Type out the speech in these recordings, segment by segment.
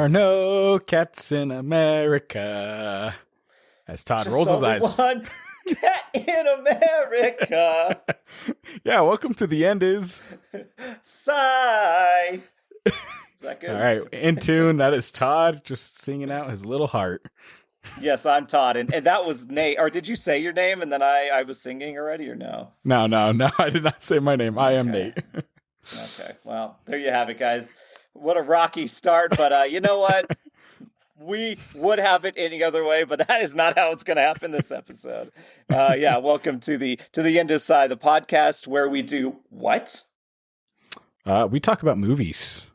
are no cats in America. As Todd rolls his eyes. One cat in America. Yeah, welcome to The End Is. Sigh. Is that good? All right, in tune. That is Todd just singing out his little heart. Yes, I'm Todd, and that was Nate. Or did you say your name and then I was singing already, or no? No, I did not say my name. I am Nate. Okay, well, there you have it, guys. What a rocky start, but you know what? We would have it any other way, but that is not how it's going to happen this episode. Yeah, welcome to the End of Sigh, the podcast where we do what? We talk about movies.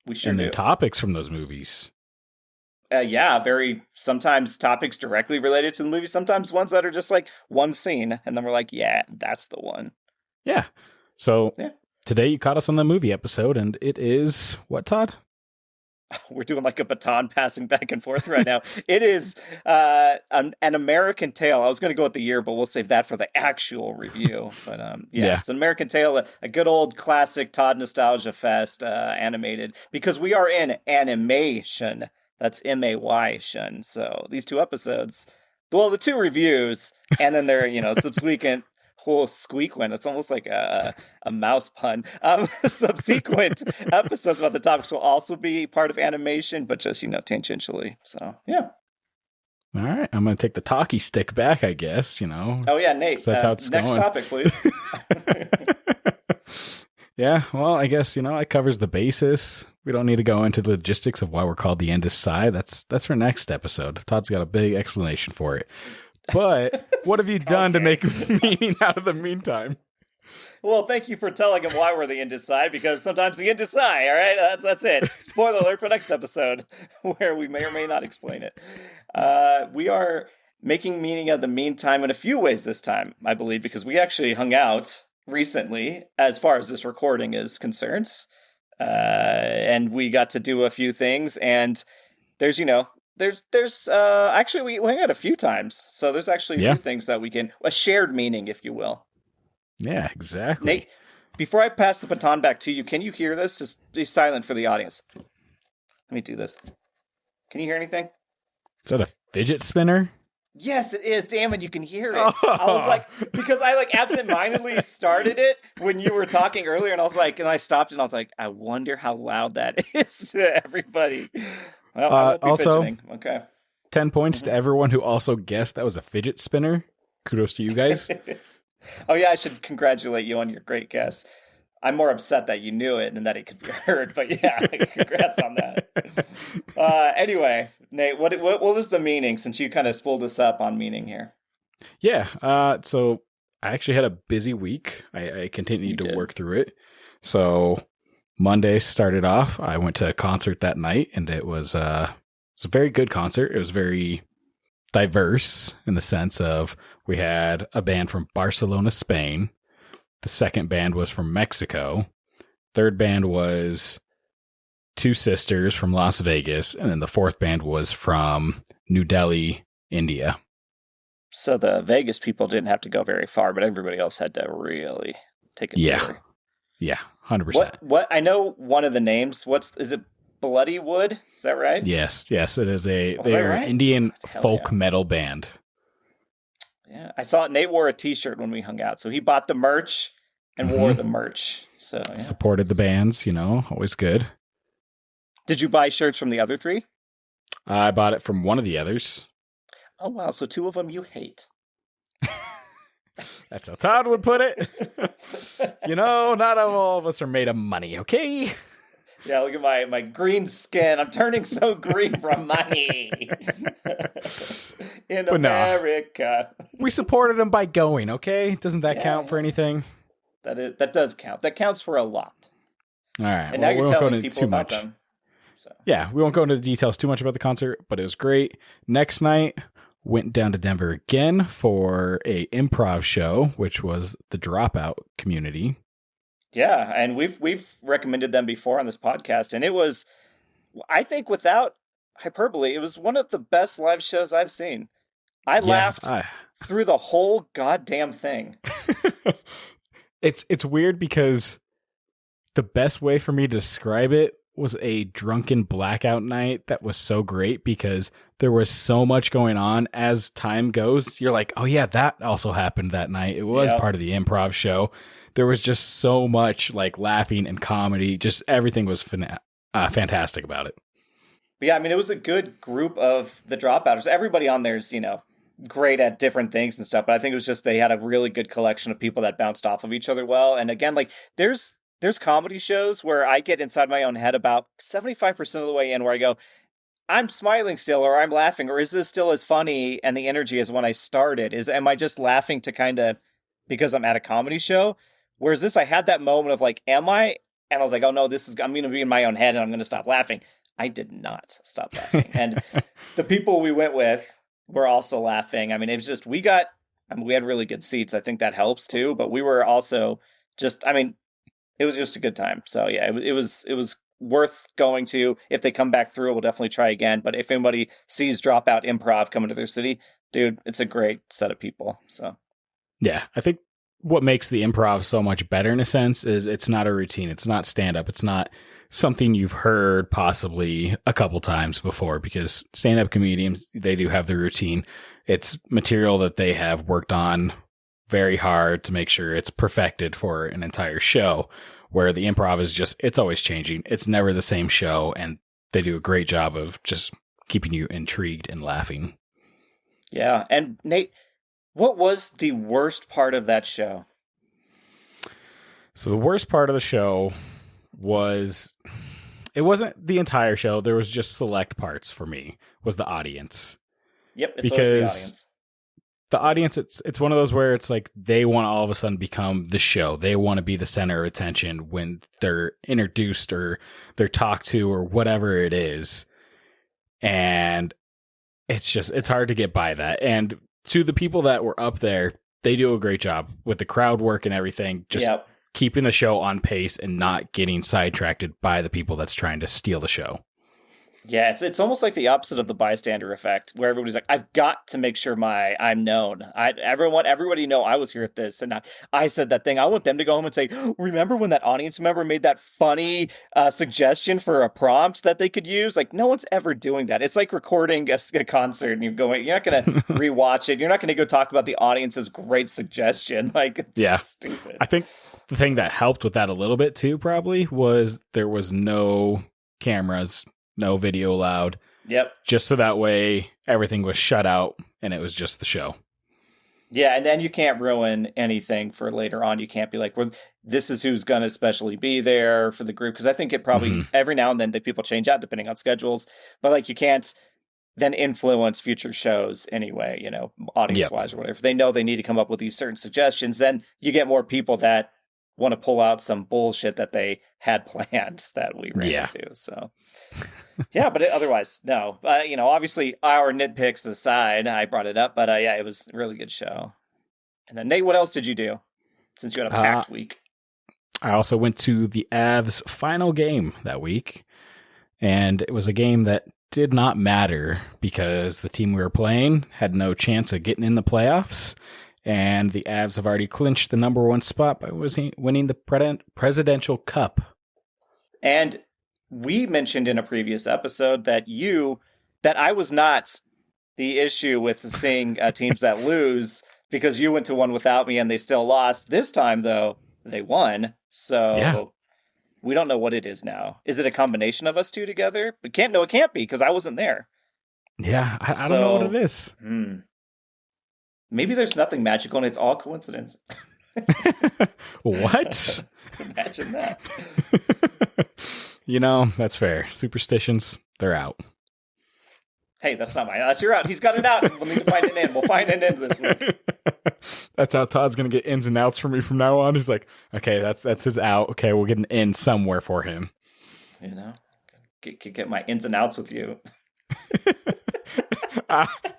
We sure and do. the topics from those movies. Yeah, sometimes topics directly related to the movie, sometimes ones that are just like one scene, and then we're like, yeah, that's the one. Yeah. So Today you caught us on the movie episode, and it is what, Todd? We're doing like a baton passing back and forth right now. It is an American Tail. I was going to go with the year, but we'll save that for the actual review. But yeah, it's an American Tail, a good old classic Todd Nostalgia Fest animated, because we are in animation. That's M-A-Y-tion. So these two episodes, well, the two reviews, and then their subsequent whole squeakwent. It's almost like a mouse pun. Subsequent episodes about the topics will also be part of animation, but just tangentially. So yeah. All right, I'm going to take the talkie stick back, I guess. Oh yeah, Nate. That's how it's next going. topic, please. Yeah, well, I guess it covers the basis. We don't need to go into the logistics of why we're called The End is Sigh. That's for next episode. Todd's got a big explanation for it. But what have you done to make meaning out of the meantime? Well, thank you for telling him why we're the End is Sigh, because sometimes the End is Sigh, all right? That's it. Spoiler alert for next episode, where we may or may not explain it. We are making meaning of the meantime in a few ways this time, I believe, because we actually hung out recently, as far as this recording is concerned. And we got to do a few things, and there's actually we hung out a few times, so there's actually a few things that we can, a shared meaning, if you will. Yeah, exactly. Nate, before I pass the baton back to you, can you hear this? Just be silent for the audience. Let me do this. Can you hear anything? Is that a fidget spinner? Yes, it is. Damn it, you can hear it. I was like, because I absentmindedly started it when you were talking earlier, and I was like, and I stopped and I was like, I wonder how loud that is to everybody. Well, I won't be also, fidgeting. Okay. 10 points to everyone who also guessed that was a fidget spinner. Kudos to you guys. Oh yeah, I should congratulate you on your great guess. I'm more upset that you knew it and that it could be heard, but yeah, congrats on that. Anyway, Nate, what was the meaning, since you kind of spooled us up on meaning here? Yeah, so I actually had a busy week. I continued to work through it. So Monday started off. I went to a concert that night, and it was a very good concert. It was very diverse in the sense of we had a band from Barcelona, Spain. The second band was from Mexico. Third band was two sisters from Las Vegas. And then the fourth band was from New Delhi, India. So the Vegas people didn't have to go very far, but everybody else had to really take a tour. Yeah, 100%. What I know one of the names. Is it Bloody Wood? Is that right? Yes, it is they're an Indian folk metal band. Yeah, I saw Nate wore a t-shirt when we hung out, so he bought the merch and wore the merch. So supported the bands, always good. Did you buy shirts from the other three? I bought it from one of the others. Oh wow, so two of them you hate. That's how Todd would put it. Not all of us are made of money, okay? Yeah, look at my green skin. I'm turning so green from money. In America. No. We supported them by going, okay? Doesn't that count for anything? That does count. That counts for a lot. All right. And now you're telling people about them. So. Yeah, we won't go into the details too much about the concert, but it was great. Next night, went down to Denver again for a improv show, which was the Dropout Community. Yeah, and we've recommended them before on this podcast, and it was, I think without hyperbole, it was one of the best live shows I've seen. I laughed through the whole goddamn thing. It's weird because the best way for me to describe it was a drunken blackout night that was so great because there was so much going on. As time goes, you're like, oh yeah, that also happened that night. It was part of the improv show. There was just so much like laughing and comedy. Just everything was fantastic about it. But yeah, I mean, it was a good group of the Dropouters. Everybody on there is, great at different things and stuff. But I think it was just they had a really good collection of people that bounced off of each other well. And again, like there's comedy shows where I get inside my own head about 75% of the way in where I go, I'm smiling still, or I'm laughing, or is this still as funny and the energy as when I started? Am I just laughing to kind of because I'm at a comedy show? Whereas this, I had that moment of like, am I? And I was like, oh no, I'm going to be in my own head and I'm going to stop laughing. I did not stop laughing. And the people we went with were also laughing. I mean, it was just, we had really good seats. I think that helps too, but we were also it was just a good time. So yeah, it was worth going to. If they come back through, we'll definitely try again. But if anybody sees Dropout Improv coming to their city, dude, it's a great set of people. So yeah, I think what makes the improv so much better in a sense is it's not a routine. It's not stand-up. It's not something you've heard possibly a couple times before, because stand-up comedians, they do have their routine. It's material that they have worked on very hard to make sure it's perfected for an entire show, where the improv is just, it's always changing. It's never the same show, and they do a great job of just keeping you intrigued and laughing. Yeah. And Nate, what was the worst part of that show? So the worst part of the show was, it wasn't the entire show. There was just select parts for me, was the audience. Yep. It's always the audience. The audience, it's one of those where it's like they want to all of a sudden become the show. They want to be the center of attention when they're introduced or they're talked to or whatever it is. And it's hard to get by that. And to the people that were up there, they do a great job with the crowd work and everything. Just keeping the show on pace and not getting sidetracked by the people that's trying to steal the show. Yeah, it's almost like the opposite of the bystander effect, where everybody's like, I've got to make sure I'm known. Everybody know I was here at this, and I said that thing. I want them to go home and say, remember when that audience member made that funny suggestion for a prompt that they could use? Like, no one's ever doing that. It's like recording a concert, and you're not going to rewatch it. You're not going to go talk about the audience's great suggestion. Like, it's stupid. I think the thing that helped with that a little bit too, probably, was there was no cameras, no video allowed. Yep. Just so that way everything was shut out and it was just the show. Yeah, and then you can't ruin anything for later on. You can't be like, well, this is who's going to especially be there for the group. Because I think it probably, every now and then, the people change out depending on schedules. But like, you can't then influence future shows anyway, audience-wise or whatever. If they know they need to come up with these certain suggestions, then you get more people that want to pull out some bullshit that they had planned that we ran into. So... yeah, but otherwise, no. Obviously, our nitpicks aside, I brought it up, but it was a really good show. And then, Nate, what else did you do since you had a packed week? I also went to the Avs' final game that week, and it was a game that did not matter because the team we were playing had no chance of getting in the playoffs, and the Avs have already clinched the number one spot by winning the Presidential Cup. And we mentioned in a previous episode that I was not the issue with seeing teams that lose, because you went to one without me and they still lost. This time, though, they won. So we don't know what it is now. Is it a combination of us two together? It can't be, because I wasn't there. Yeah, I don't know what it is. Maybe there's nothing magical and it's all coincidence. What? Imagine that. That's fair. Superstitions, they're out. Hey, that's not mine. That's your out. He's got it out. We'll need to find an in. We'll find an in this week. That's how Todd's going to get ins and outs from me from now on. He's like, okay, that's his out. Okay, we'll get an in somewhere for him. Get my ins and outs with you.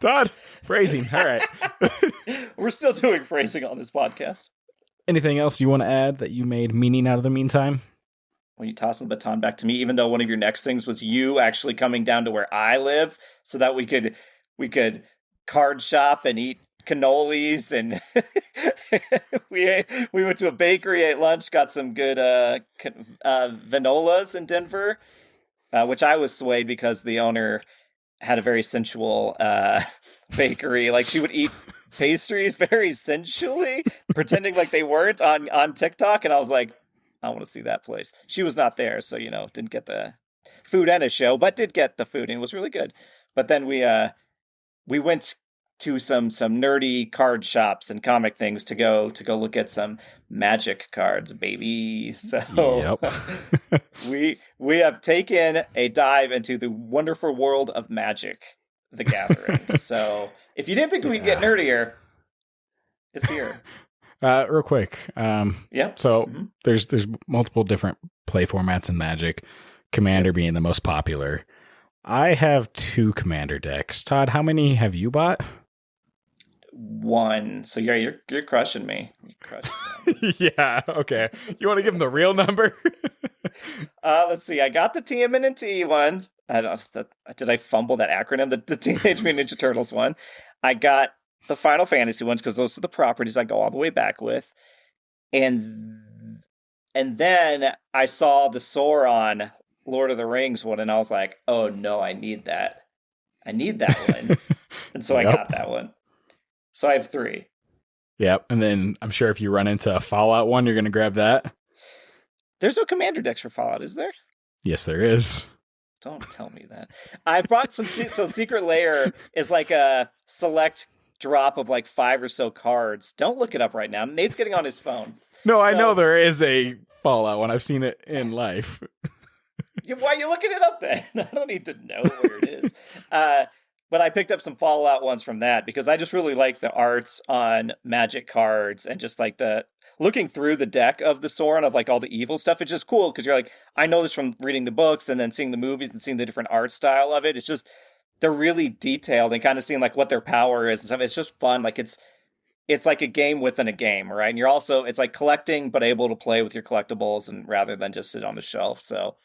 Todd, phrasing. All right. We're still doing phrasing on this podcast. Anything else you want to add that you made meaning out of the meantime? When you toss the baton back to me, even though one of your next things was you actually coming down to where I live so that we could card shop and eat cannolis, and we went to a bakery, ate lunch, got some good vanolas in Denver, which I was swayed because the owner had a very sensual bakery. Like she would eat pastries very sensually, pretending like they weren't on TikTok. And I was like, I want to see that place. She was not there, so didn't get the food and a show, but did get the food, and it was really good. But then we went to some nerdy card shops and comic things to go look at some Magic cards, baby. So Yep. we have taken a dive into the wonderful world of Magic the Gathering. So if you didn't think we'd get nerdier, it's here. Real quick. Yeah. So there's multiple different play formats in Magic, Commander being the most popular. I have 2 Commander decks. Todd, how many have you bought? 1. So yeah, you're crushing me. You're crushing me. Yeah, okay. You want to give them the real number? Let's see. I got the TMNT one. Did I fumble that acronym? The Teenage Mutant Ninja Turtles one. I got the Final Fantasy ones because those are the properties I go all the way back with. And then I saw the Sauron Lord of the Rings one, and I was like, oh no, I need that. I need that one. And so I got that one. So I have 3. Yep. And then I'm sure if you run into a Fallout one, you're going to grab that. There's no Commander decks for Fallout, is there? Yes, there is. Don't tell me that. I brought some. So Secret Lair is like a select drop of like 5 or so cards. Don't look it up right now. Nate's getting on his phone. No, I know there is a Fallout one. I've seen it in life. Why are you looking it up then? I don't need to know where it is. But I picked up some Fallout ones from that because I just really like the arts on Magic cards and just like the looking through the deck of the Sauron of like all the evil stuff. It's just cool because you're like, I know this from reading the books and then seeing the movies and seeing the different art style of it. It's just, they're really detailed and kind of seeing like what their power is and stuff. It's just fun. Like it's like a game within a game, right? And you're also, it's like collecting, but able to play with your collectibles and rather than just sit on the shelf. So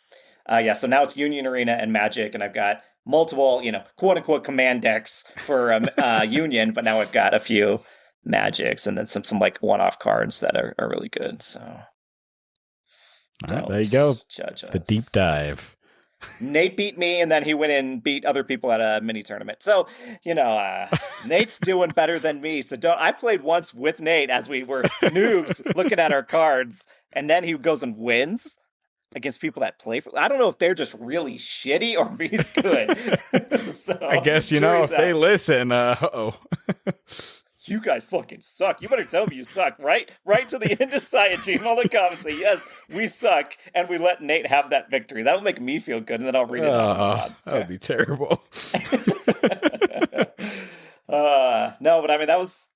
so now it's Union Arena and Magic, and I've got multiple, quote unquote command decks for Union, but now I've got a few Magics and then some like one-off cards that are really good. So all right, there you go. Judge us. The deep dive. Nate beat me, and then he went and beat other people at a mini tournament. So, Nate's doing better than me. So I played once with Nate as we were noobs looking at our cards, and then he goes and wins against people that play for. I don't know if they're just really shitty or if he's good. So, I guess if they listen. You guys fucking suck. You better tell me you suck, right? Right to the end of Science in all the comments. Say, yes, we suck, and we let Nate have that victory. That'll make me feel good, and then I'll read it out. That would be terrible. No, but I mean, that was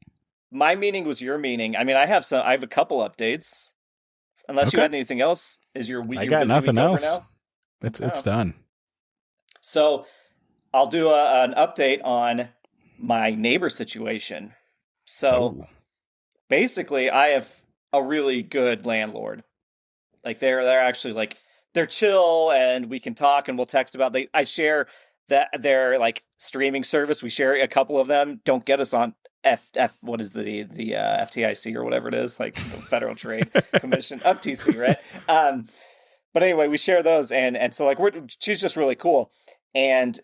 my meaning was your meaning. I mean, I have a couple updates. Unless you had anything else, is your week? I got nothing else. Now? It's done. So I'll do an update on my neighbor situation. So basically, I have a really good landlord. Like they're actually like they're chill, and we can talk and we'll text about. I share that their like streaming service. We share a couple of them. Don't get us on what is the FTIC or whatever it is, like the Federal Trade Commission, FTC, right? But anyway, we share those, and so like she's just really cool, and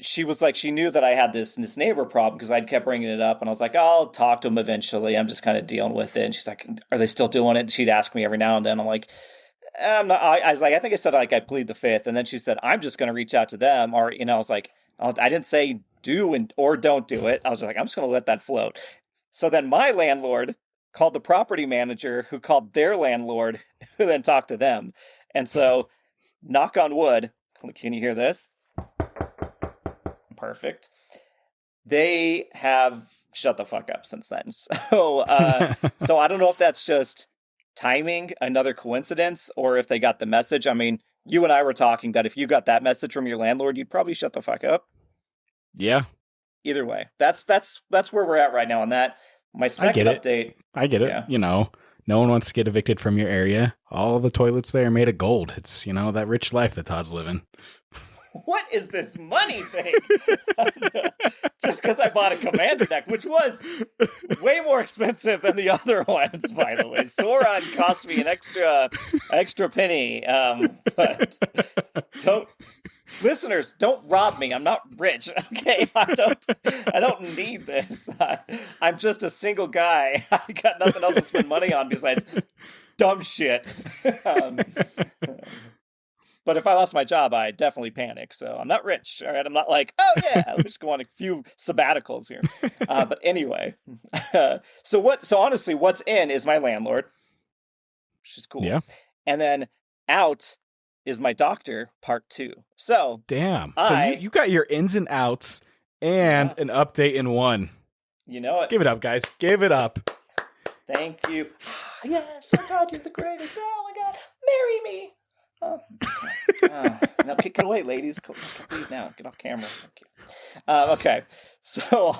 she was like, she knew that I had this neighbor problem because I'd kept bringing it up, and I was like, I'll talk to him eventually. I'm just kind of dealing with it. And she's like, are they still doing it? And she'd ask me every now and then. I'm like, I'm not. I was like, I think I said like I plead the fifth, and then she said, I'm just going to reach out to them, or I was like, I didn't say do or don't do it. I was like, I'm just going to let that float. So then my landlord called the property manager, who called their landlord, who then talked to them. And so, knock on wood. Can you hear this? Perfect. They have shut the fuck up since then. So I don't know if that's just timing, another coincidence, or if they got the message. I mean, you and I were talking that if you got that message from your landlord, you'd probably shut the fuck up. Yeah. Either way, that's where we're at right now on that. My second update. I get it. Yeah. No one wants to get evicted from your area. All the toilets there are made of gold. It's, that rich life that Todd's living. What is this money thing? Just because I bought a commander deck, which was way more expensive than the other ones, by the way. Sauron cost me an extra penny. But Listeners, don't rob me. I'm not rich. Okay, I don't need this. I'm just a single guy. I got nothing else to spend money on besides dumb shit. But if I lost my job, I'd definitely panic. So I'm not rich. All right. I'm not like, oh yeah, let's just go on a few sabbaticals here. But anyway, so honestly, what's in is my landlord, which is cool. Yeah. And then out is my doctor, part 2. So damn. So you got your ins and outs and an update in one. You know it. Give it up, guys. Give it up. Thank you. Yes, Todd, you're the greatest. Oh my God, marry me. Oh, okay. Now kick it away, ladies. Leave now. Get off camera. Thank you. Okay, so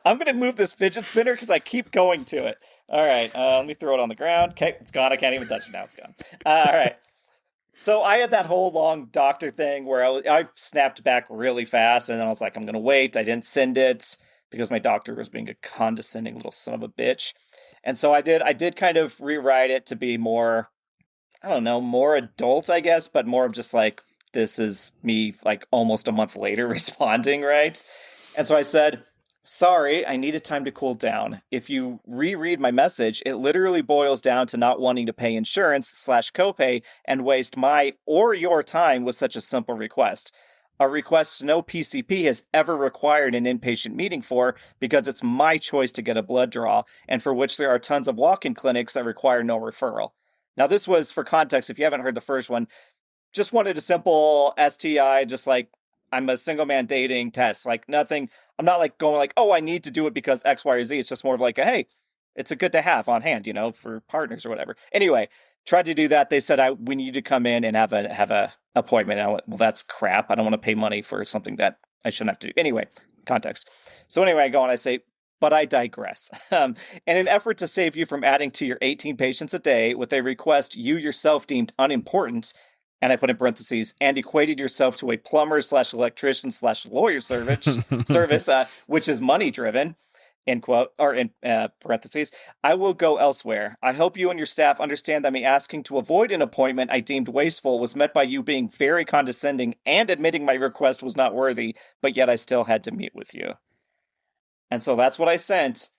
I'm gonna move this fidget spinner because I keep going to it. All right, let me throw it on the ground. Okay, it's gone. I can't even touch it now. It's gone. All right. So I had that whole long doctor thing where I snapped back really fast, and then I was like, I'm gonna wait. I didn't send it because my doctor was being a condescending little son of a bitch, and so I did kind of rewrite it to be more, I don't know, more adult, I guess, but more of just like, this is me like almost a month later responding, right? And so I said, sorry, I needed time to cool down. If you reread my message, it literally boils down to not wanting to pay insurance/copay and waste my or your time with such a simple request. A request no PCP has ever required an inpatient meeting for, because it's my choice to get a blood draw, and for which there are tons of walk-in clinics that require no referral. Now, this was, for context, if you haven't heard the first one, just wanted a simple STI, just like, I'm a single man dating test. Like, nothing, I'm not like going like, oh, I need to do it because X, Y, or Z. It's just more of like, hey, it's a good to have on hand, for partners or whatever. Anyway, tried to do that. They said, we need to come in and have a appointment. And I went, well, that's crap. I don't want to pay money for something that I shouldn't have to do. Anyway, context. So anyway, I go and I say, but I digress. In an effort to save you from adding to your 18 patients a day with a request you yourself deemed unimportant, and I put in parentheses, and equated yourself to a plumber/electrician/lawyer service, which is money driven, end quote, or in parentheses, I will go elsewhere. I hope you and your staff understand that me asking to avoid an appointment I deemed wasteful was met by you being very condescending and admitting my request was not worthy, but yet I still had to meet with you. And so that's what I sent.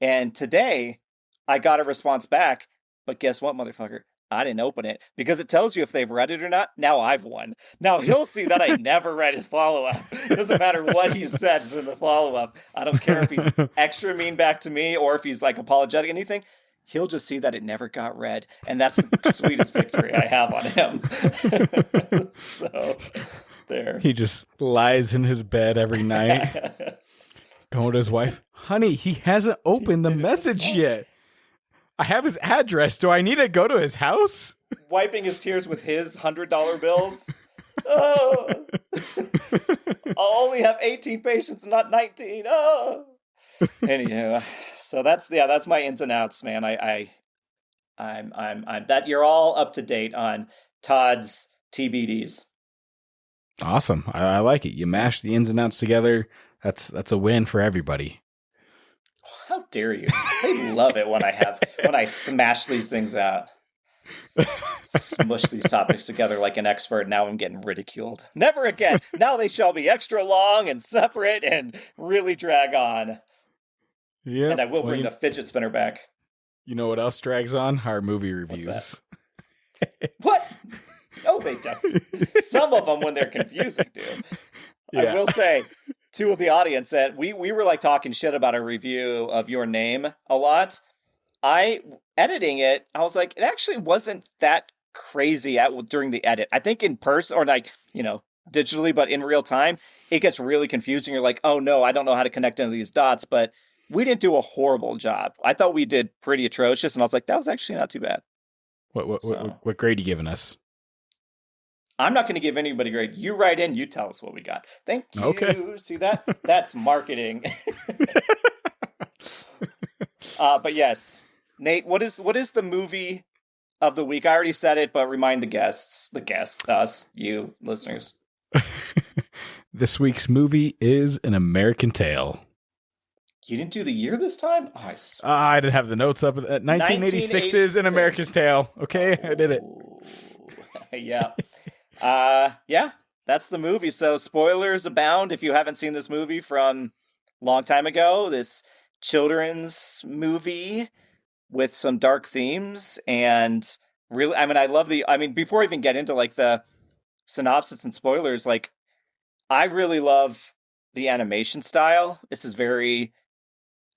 And today I got a response back. But guess what, motherfucker? I didn't open it because it tells you if they've read it or not. Now I've won. Now he'll see that I never read his follow-up. It doesn't matter what he says in the follow-up. I don't care if he's extra mean back to me or if he's like apologetic, anything. He'll just see that it never got read. And that's the sweetest victory I have on him. So there. He just lies in his bed every night. Going to his wife, honey, he hasn't opened the message yet. I have his address. Do I need to go to his house? Wiping his tears with his $100 bills. Oh, I'll only have 18 patients, not 19. Oh. Anywho, so that's my ins and outs, man. I'm that you're all up to date on Todd's TBDs. Awesome. I like it. You mash the ins and outs together. That's a win for everybody. How dare you? They love it when I smash these things out. Smush these topics together like an expert. Now I'm getting ridiculed. Never again. Now they shall be extra long and separate and really drag on. Yeah. And I will bring the fidget spinner back. You know what else drags on? Our movie reviews. What? No, they don't. Some of them when they're confusing, dude. Yeah. I will say, to the audience, that we were like talking shit about a review of Your Name a lot. Editing it, I was like, it actually wasn't that crazy during the edit. I think in person or like, digitally, but in real time, it gets really confusing. You're like, oh no, I don't know how to connect any of these dots, but we didn't do a horrible job. I thought we did pretty atrocious, and I was like, that was actually not too bad. What grade are you giving us? I'm not going to give anybody a grade. You write in, you tell us what we got. Thank you. Okay. See that? That's marketing. But yes, Nate, what is the movie of the week? I already said it, but remind the guests, us, you listeners. This week's movie is An American Tail. You didn't do the year this time? Oh, I didn't have the notes up. 1986's An American Tail. Okay, I did it. Yeah. Yeah, that's the movie. So spoilers abound if you haven't seen this movie from a long time ago. This children's movie with some dark themes and really, I mean, before I even get into like the synopsis and spoilers, like I really love the animation style. This is very,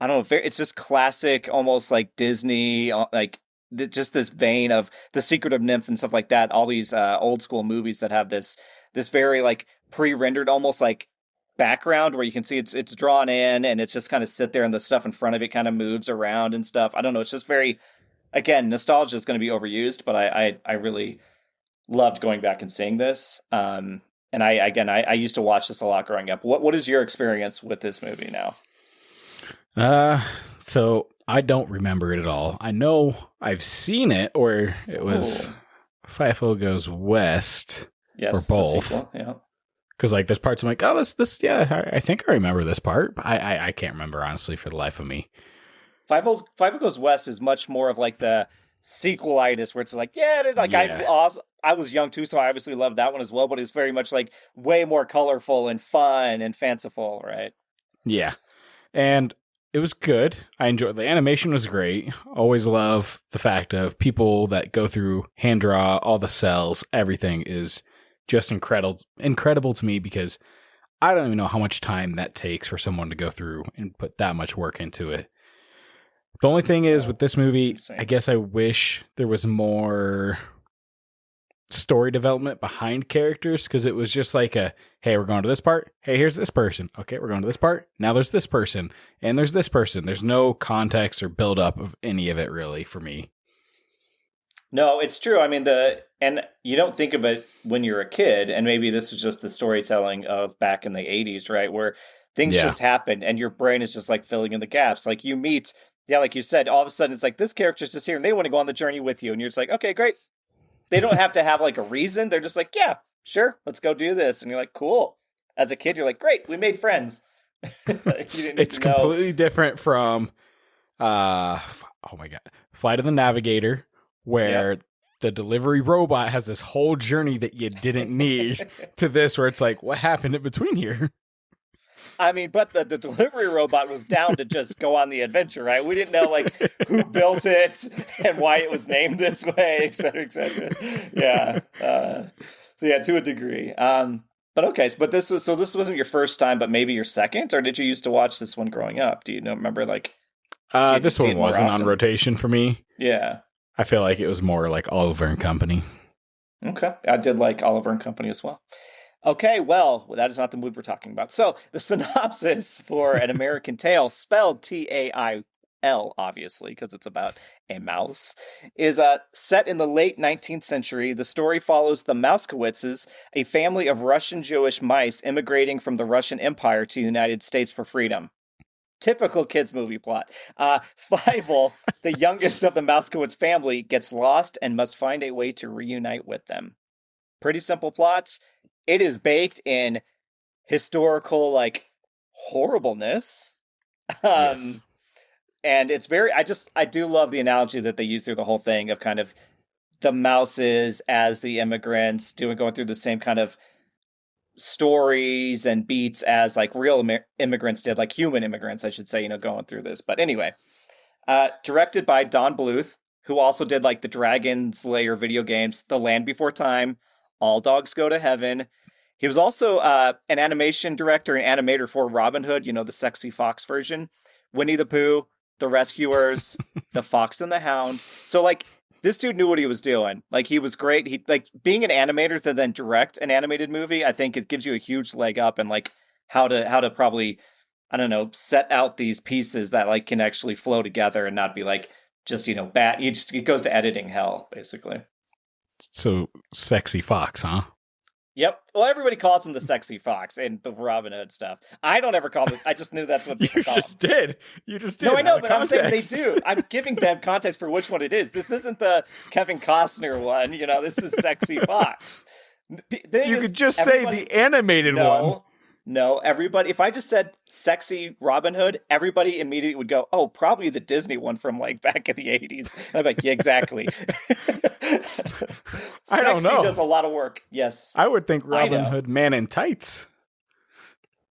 I don't know, it's just classic, almost like Disney, like just this vein of The Secret of Nymph and stuff like that. All these old school movies that have this very like pre-rendered, almost like background where you can see it's drawn in and it's just kind of sit there and the stuff in front of it kind of moves around and stuff. I don't know. It's just very, again, nostalgia is going to be overused, but I really loved going back and seeing this. And I used to watch this a lot growing up. What is your experience with this movie now? So I don't remember it at all. I know I've seen it, or it was FIFO Goes West, yes, or both. Yeah. Because like there's parts I'm like, oh, this, yeah, I think I remember this part. But I can't remember honestly for the life of me. FIFO Goes West is much more of like the sequelitis, where it's like, I was young too, so I obviously loved that one as well. But it's very much like way more colorful and fun and fanciful, right? Yeah, and it was good. I enjoyed the animation was great. Always love the fact of people that go through hand draw all the cells. Everything is just incredible to me because I don't even know how much time that takes for someone to go through and put that much work into it. The only thing is with this movie, I guess I wish there was more story development behind characters, because it was just like hey, we're going to this part. Hey, here's this person. Okay, we're going to this part. Now there's this person and there's this person. There's no context or build up of any of it really for me. No, it's true. I mean, and you don't think of it when you're a kid, and maybe this is just the storytelling of back in the 80s, right? Where things just happen and your brain is just like filling in the gaps. Like you meet, like you said, all of a sudden it's like this character's just here and they want to go on the journey with you. And you're just like, okay, great. They don't have to have like a reason. They're just like, yeah, sure, let's go do this. And you're like, cool. As a kid, you're like, great, we made friends. It's completely different from, oh my God, Flight of the Navigator, where the delivery robot has this whole journey that you didn't need to this, where it's like, what happened in between here? I mean, but the delivery robot was down to just go on the adventure, right? We didn't know like who built it and why it was named this way, et cetera, et cetera. Yeah. So yeah, to a degree. But okay, but this wasn't your first time, but maybe your second, or did you used to watch this one growing up? Do you remember like? This one wasn't on rotation for me. Yeah. I feel like it was more like Oliver and Company. Okay. I did like Oliver and Company as well. Okay, well, that is not the movie we're talking about. So, the synopsis for An American Tail, spelled Tail, obviously, because it's about a mouse, is set in the late 19th century. The story follows the Mousekowitzes, a family of Russian Jewish mice immigrating from the Russian Empire to the United States for freedom. Typical kids movie plot. Fievel, the youngest of the Mousekowitz family, gets lost and must find a way to reunite with them. Pretty simple plots. It is baked in historical, like, horribleness. Yes. And it's very, I do love the analogy that they use through the whole thing of kind of the mouses as the immigrants going through the same kind of stories and beats as like real immigrants did, like human immigrants, I should say, going through this. But anyway, directed by Don Bluth, who also did like the Dragon Slayer video games, The Land Before Time, All Dogs Go to Heaven. He was also an animation director and animator for Robin Hood, the sexy fox version, Winnie the Pooh, The Rescuers, The Fox and the Hound. So like this dude knew what he was doing. Like he was great. He like being an animator to then direct an animated movie. I think it gives you a huge leg up and like how to probably, I don't know, set out these pieces that like can actually flow together and not be like just, bad. It goes to editing hell, basically. So sexy fox, huh? Yep. Well, everybody calls him the sexy fox and the Robin Hood stuff. I don't ever call him. I just knew that's what people call him. You just did. No, I know, but I'm saying they do. I'm giving them context for which one it is. This isn't the Kevin Costner one. This is sexy fox. You could just say the animated one. No, everybody, if I just said sexy Robin Hood, everybody immediately would go, oh, probably the Disney one from like back in the 80s. And I'm like, yeah, exactly. I don't know. Sexy does a lot of work. Yes. I would think Robin Hood Man in Tights.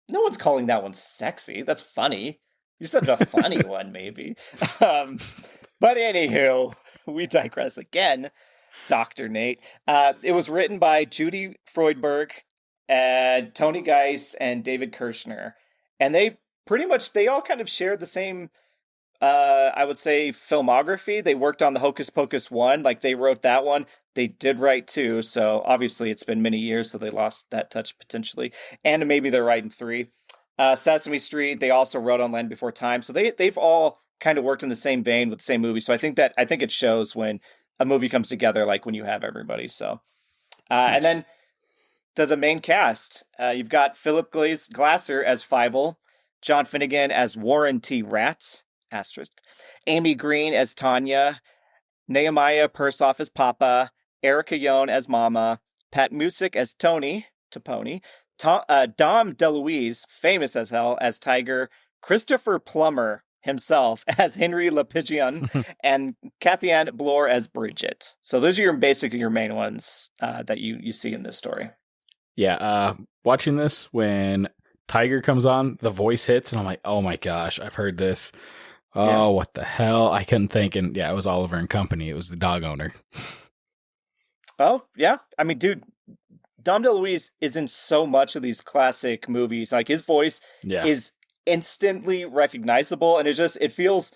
No one's calling that one sexy. That's funny. You said a funny one, maybe. But anywho, we digress again. Dr. Nate. It was written by Judy Freudberg, Tony Geis, and David Kirshner. And they all kind of share the same, I would say, filmography. They worked on the Hocus Pocus 1, like they wrote that one. They did write 2, so obviously it's been many years, so they lost that touch potentially. And maybe they're writing 3. Sesame Street, they also wrote on Land Before Time. So they've all kind of worked in the same vein with the same movie. So I think it shows when a movie comes together, like when you have everybody. So, nice. And then the main cast, you've got Philip Glasser as Fievel, John Finnegan as Warren T. Rat, asterisk, Amy Green as Tanya, Nehemiah Persoff as Papa, Erica Yone as Mama, Pat Musick as Tony, Dom DeLuise, famous as hell, as Tiger, Christopher Plummer himself as Henry LePigeon, and Kathy Ann Bloor as Bridget. So those are basically your main ones that you see in this story. Yeah, watching this, when Tiger comes on, the voice hits, and I'm like, oh my gosh, I've heard this. Oh, What the hell? I couldn't think, and it was Oliver and Company. It was the dog owner. Oh, yeah. I mean, dude, Dom DeLuise is in so much of these classic movies. Like, his voice is instantly recognizable, and it feels,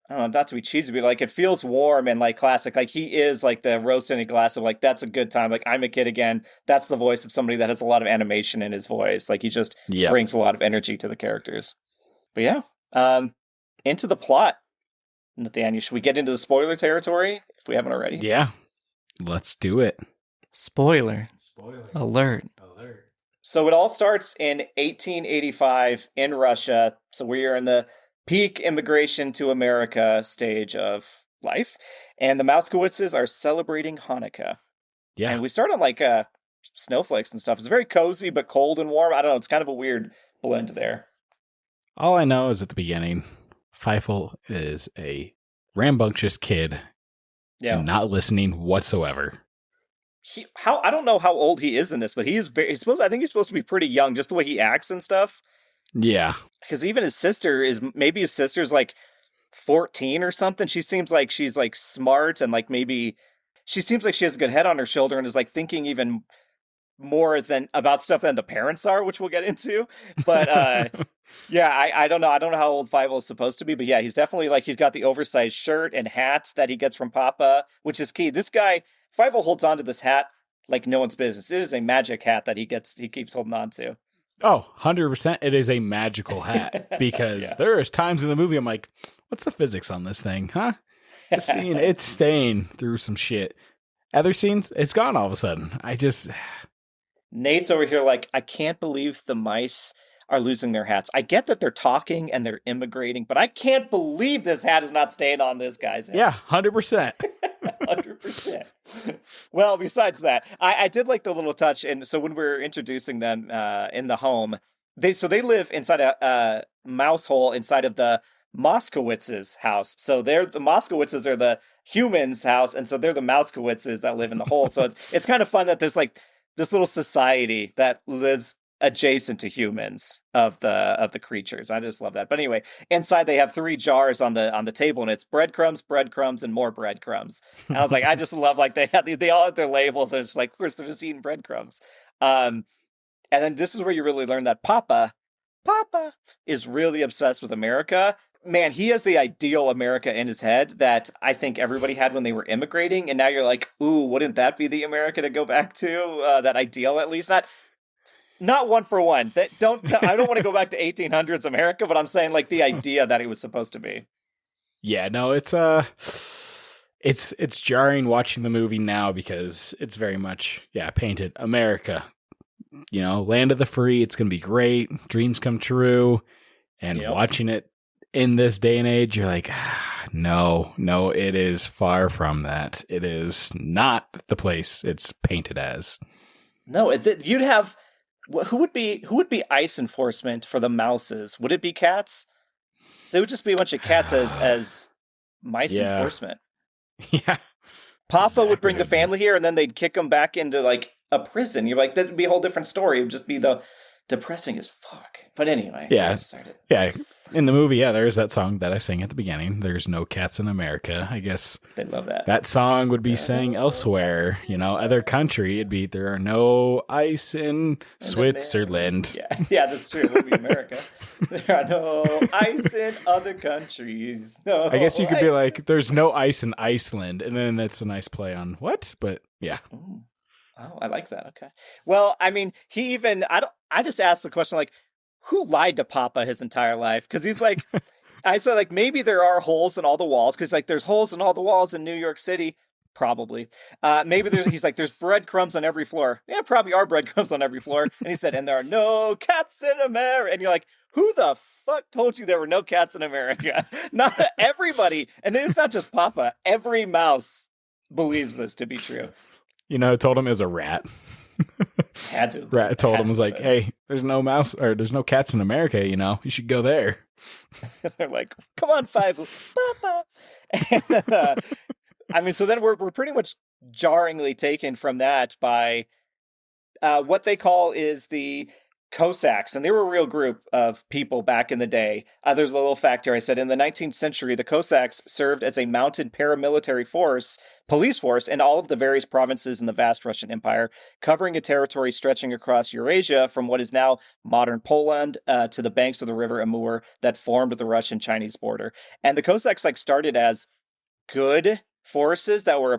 I don't know, not to be cheesy, but like it feels warm and like classic. Like, he is like the rose tinted glass of like, that's a good time. Like, I'm a kid again. That's the voice of somebody that has a lot of animation in his voice. Like, he just brings a lot of energy to the characters. But yeah, into the plot. Nathaniel, should we get into the spoiler territory if we haven't already? Yeah, let's do it. Spoiler alert. So it all starts in 1885 in Russia. So we are in the peak immigration to America stage of life. And the Mouskowitzes are celebrating Hanukkah. Yeah. And we start on like snowflakes and stuff. It's very cozy but cold and warm. I don't know. It's kind of a weird blend there. All I know is at the beginning, Fievel is a rambunctious kid and not listening whatsoever. I don't know how old he is in this, but I think he's supposed to be pretty young, just the way he acts and stuff. Yeah. Because even his sister's like 14 or something. She seems like she's like smart and like maybe she seems like she has a good head on her shoulder and is like thinking even more about stuff than the parents are, which we'll get into. But I don't know. I don't know how old Fievel is supposed to be, but yeah, he's definitely like, he's got the oversized shirt and hat that he gets from Papa, which is key. This guy, Fievel, holds on to this hat like no one's business. It is a magic hat that he keeps holding on to. Oh, 100%. It is a magical hat because there is times in the movie I'm like, what's the physics on this thing, huh? This scene, it's staying through some shit. Other scenes, it's gone all of a sudden. Nate's over here like, I can't believe the mice are losing their hats. I get that they're talking and they're immigrating, but I can't believe this hat is not staying on this guy's head. Yeah, 100%. 100%. Well, besides that, I did like the little touch. And so when we're introducing them in the home, they live inside a mouse hole inside of the Moskowitzes' house. So the Moskowitzes are the humans' house, and so they're the Mouskowitzes that live in the hole. So it's kind of fun that there's like this little society that lives adjacent to humans of the creatures. I just love that. But anyway, inside they have 3 jars on the table, and it's breadcrumbs, and more breadcrumbs. And I was like, I just love like they all have their labels, and it's like, of course they're just eating breadcrumbs. And then this is where you really learn that Papa is really obsessed with America. Man, he has the ideal America in his head that I think everybody had when they were immigrating. And now you're like, ooh, wouldn't that be the America to go back to? That ideal, at least. Not one for one. I don't want to go back to 1800s America, but I'm saying like the idea that it was supposed to be. Yeah, no, it's jarring watching the movie now because it's very much, painted America. You know, land of the free, it's going to be great. Dreams come true. And watching it in this day and age, you're like, no, it is far from that. It is not the place it's painted as. No, you'd have who would be ICE enforcement for the mouses? Would it be cats? They would just be a bunch of cats as mice enforcement. Yeah. Papa would bring the family here, and then they'd kick them back into like a prison. You're like, that would be a whole different story. It would just be the depressing as fuck. But anyway, yeah. In the movie, there's that song that I sang at the beginning. There's no cats in America. I guess they love that. That song would be sang elsewhere. Other country. It'd be there are no ice in Switzerland. Yeah, that's true. It would be America. There are no ice in other countries. No. I guess you could be like, there's no ice in Iceland, and then that's a nice play on what? But yeah. Ooh. Oh, I like that. Okay. Well, I mean, I just asked the question, like, who lied to Papa his entire life? Because he's like, I said, like, maybe there are holes in all the walls, because, like, there's holes in all the walls in New York City. Probably. Maybe there's breadcrumbs on every floor. Yeah, probably are breadcrumbs on every floor. And he said, and there are no cats in America. And you're like, who the fuck told you there were no cats in America? Not everybody. And it's not just Papa. Every mouse believes this to be true. Told him it was a rat. Had to. Rat told him, was like, hey, there's no mouse, or there's no cats in America, you should go there. They're like, come on, Five. Papa. And, I mean, so then we're pretty much jarringly taken from that by what they call is the Cossacks, and they were a real group of people back in the day. There's a little fact here. I said in the 19th century, the Cossacks served as a mounted paramilitary police force in all of the various provinces in the vast Russian Empire, covering a territory stretching across Eurasia from what is now modern Poland to the banks of the river Amur that formed the Russian-Chinese border. And the Cossacks started as good forces that were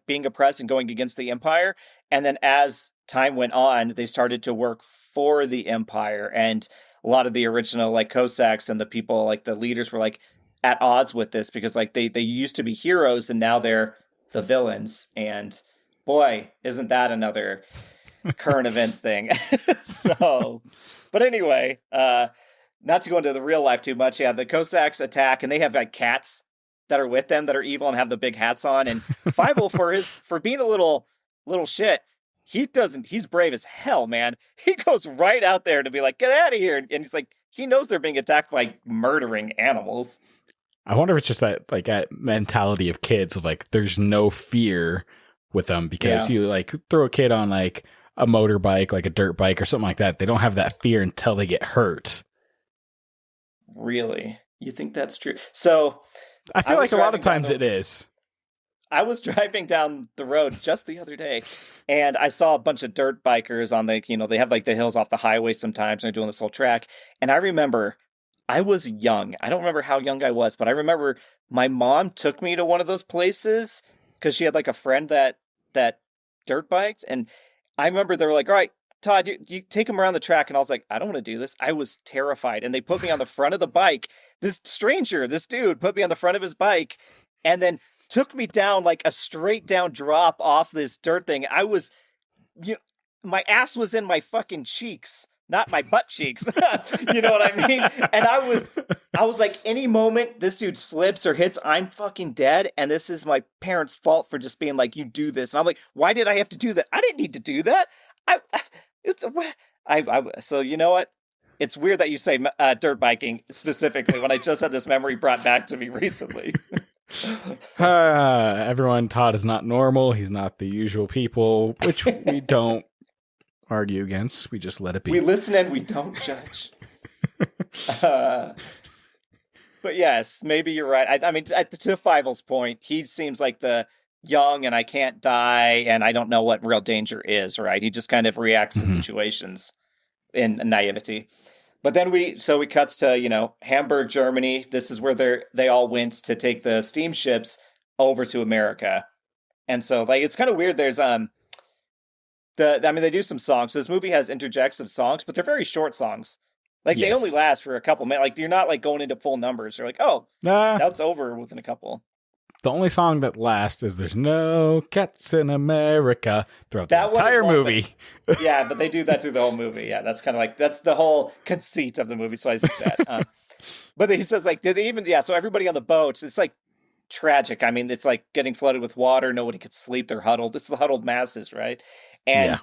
being oppressed and going against the empire. And then as time went on, they started to work for the empire, and a lot of the original Cossacks and the people the leaders were at odds with this, because they used to be heroes and now they're the villains. And boy, isn't that another current events thing. So, but anyway, not to go into the real life too much. Yeah, the Cossacks attack, and they have cats that are with them that are evil and have the big hats on. And Fievel, for being a little shit, he's brave as hell, man. He goes right out there to be like, get out of here. And he's like, he knows they're being attacked by murdering animals. I wonder if it's just that mentality of kids of there's no fear with them, because you throw a kid on a motorbike, a dirt bike or something like that. They don't have that fear until they get hurt. Really? You think that's true? So I feel like a lot of times it is. I was driving down the road just the other day, and I saw a bunch of dirt bikers on they have the hills off the highway sometimes, and they're doing this whole track. And I remember I was young. I don't remember how young I was, but I remember my mom took me to one of those places because she had a friend that dirt biked. And I remember they were like, all right, Todd, you take him around the track. And I was like, I don't want to do this. I was terrified. And they put me on the front of the bike. This dude put me on the front of his bike and then took me down a straight down drop off this dirt thing. I was, my ass was in my fucking cheeks, not my butt cheeks. You know what I mean? And I was like, any moment this dude slips or hits, I'm fucking dead. And this is my parents' fault for just being like, you do this. And I'm like, why did I have to do that? I didn't need to do that. So you know what? It's weird that you say dirt biking specifically when I just had this memory brought back to me recently. Everyone, Todd is not normal. He's not the usual people, which we don't argue against. We just let it be. We listen and we don't judge. But yes, maybe you're right. I mean, to Fievel's point, he seems like the young and I can't die and I don't know what real danger is, right? He just kind of reacts to situations in naivety. But then we cuts to, Hamburg, Germany. This is where they all went to take the steamships over to America. And so it's kind of weird. There's they do some songs. So this movie has interjects of songs, but they're very short songs. They only last for a couple minutes. You're not going into full numbers. You're like, oh, that's over within a couple. The only song that lasts is "There's No Cats in America" throughout the entire movie. But they do that through the whole movie. Yeah, that's kind of that's the whole conceit of the movie. So I see that. But he says did they even? Yeah, so everybody on the boats, it's tragic. I mean, it's getting flooded with water. Nobody could sleep. They're huddled. It's the huddled masses, right? And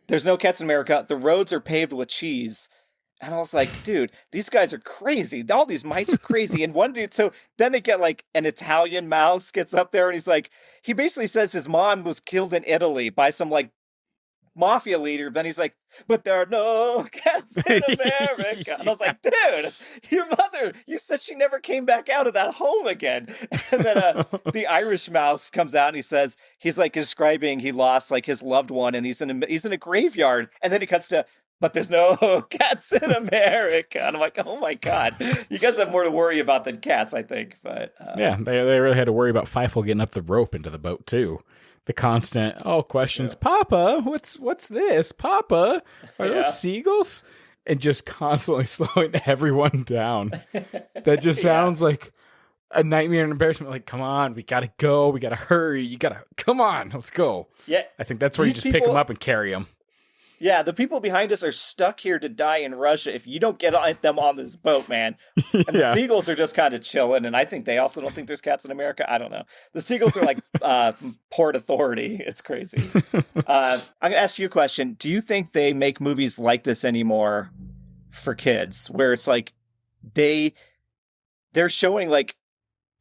there's no cats in America. The roads are paved with cheese. And I was like, dude, these guys are crazy. All these mice are crazy. And one dude, so then they get like an Italian mouse gets up there and he's like, he basically says his mom was killed in Italy by some like mafia leader. Then he's like, but there are no cats in America. Yeah. And I was like, dude, your mother, you said she never came back out of that home again. And then the Irish mouse comes out and he says, he's like describing he lost like his loved one and he's in a graveyard. And then he cuts to, but there's no cats in America. And I'm like, oh my God, you guys have more to worry about than cats, I think. But yeah, they really had to worry about Feifel getting up the rope into the boat too. The constant questions, Papa, what's this? Papa, are those seagulls? And just constantly slowing everyone down. That just sounds like a nightmare and embarrassment. Like, come on, we gotta go, we gotta hurry, come on, let's go. Yeah, I think that's where you just pick them up and carry them. Yeah, the people behind us are stuck here to die in Russia if you don't get them on this boat, man. And the seagulls are just kind of chilling, and I think they also don't think there's cats in America. I don't know. The seagulls are like Port Authority. It's crazy. I'm going to ask you a question. Do you think they make movies like this anymore for kids, where it's like they're showing like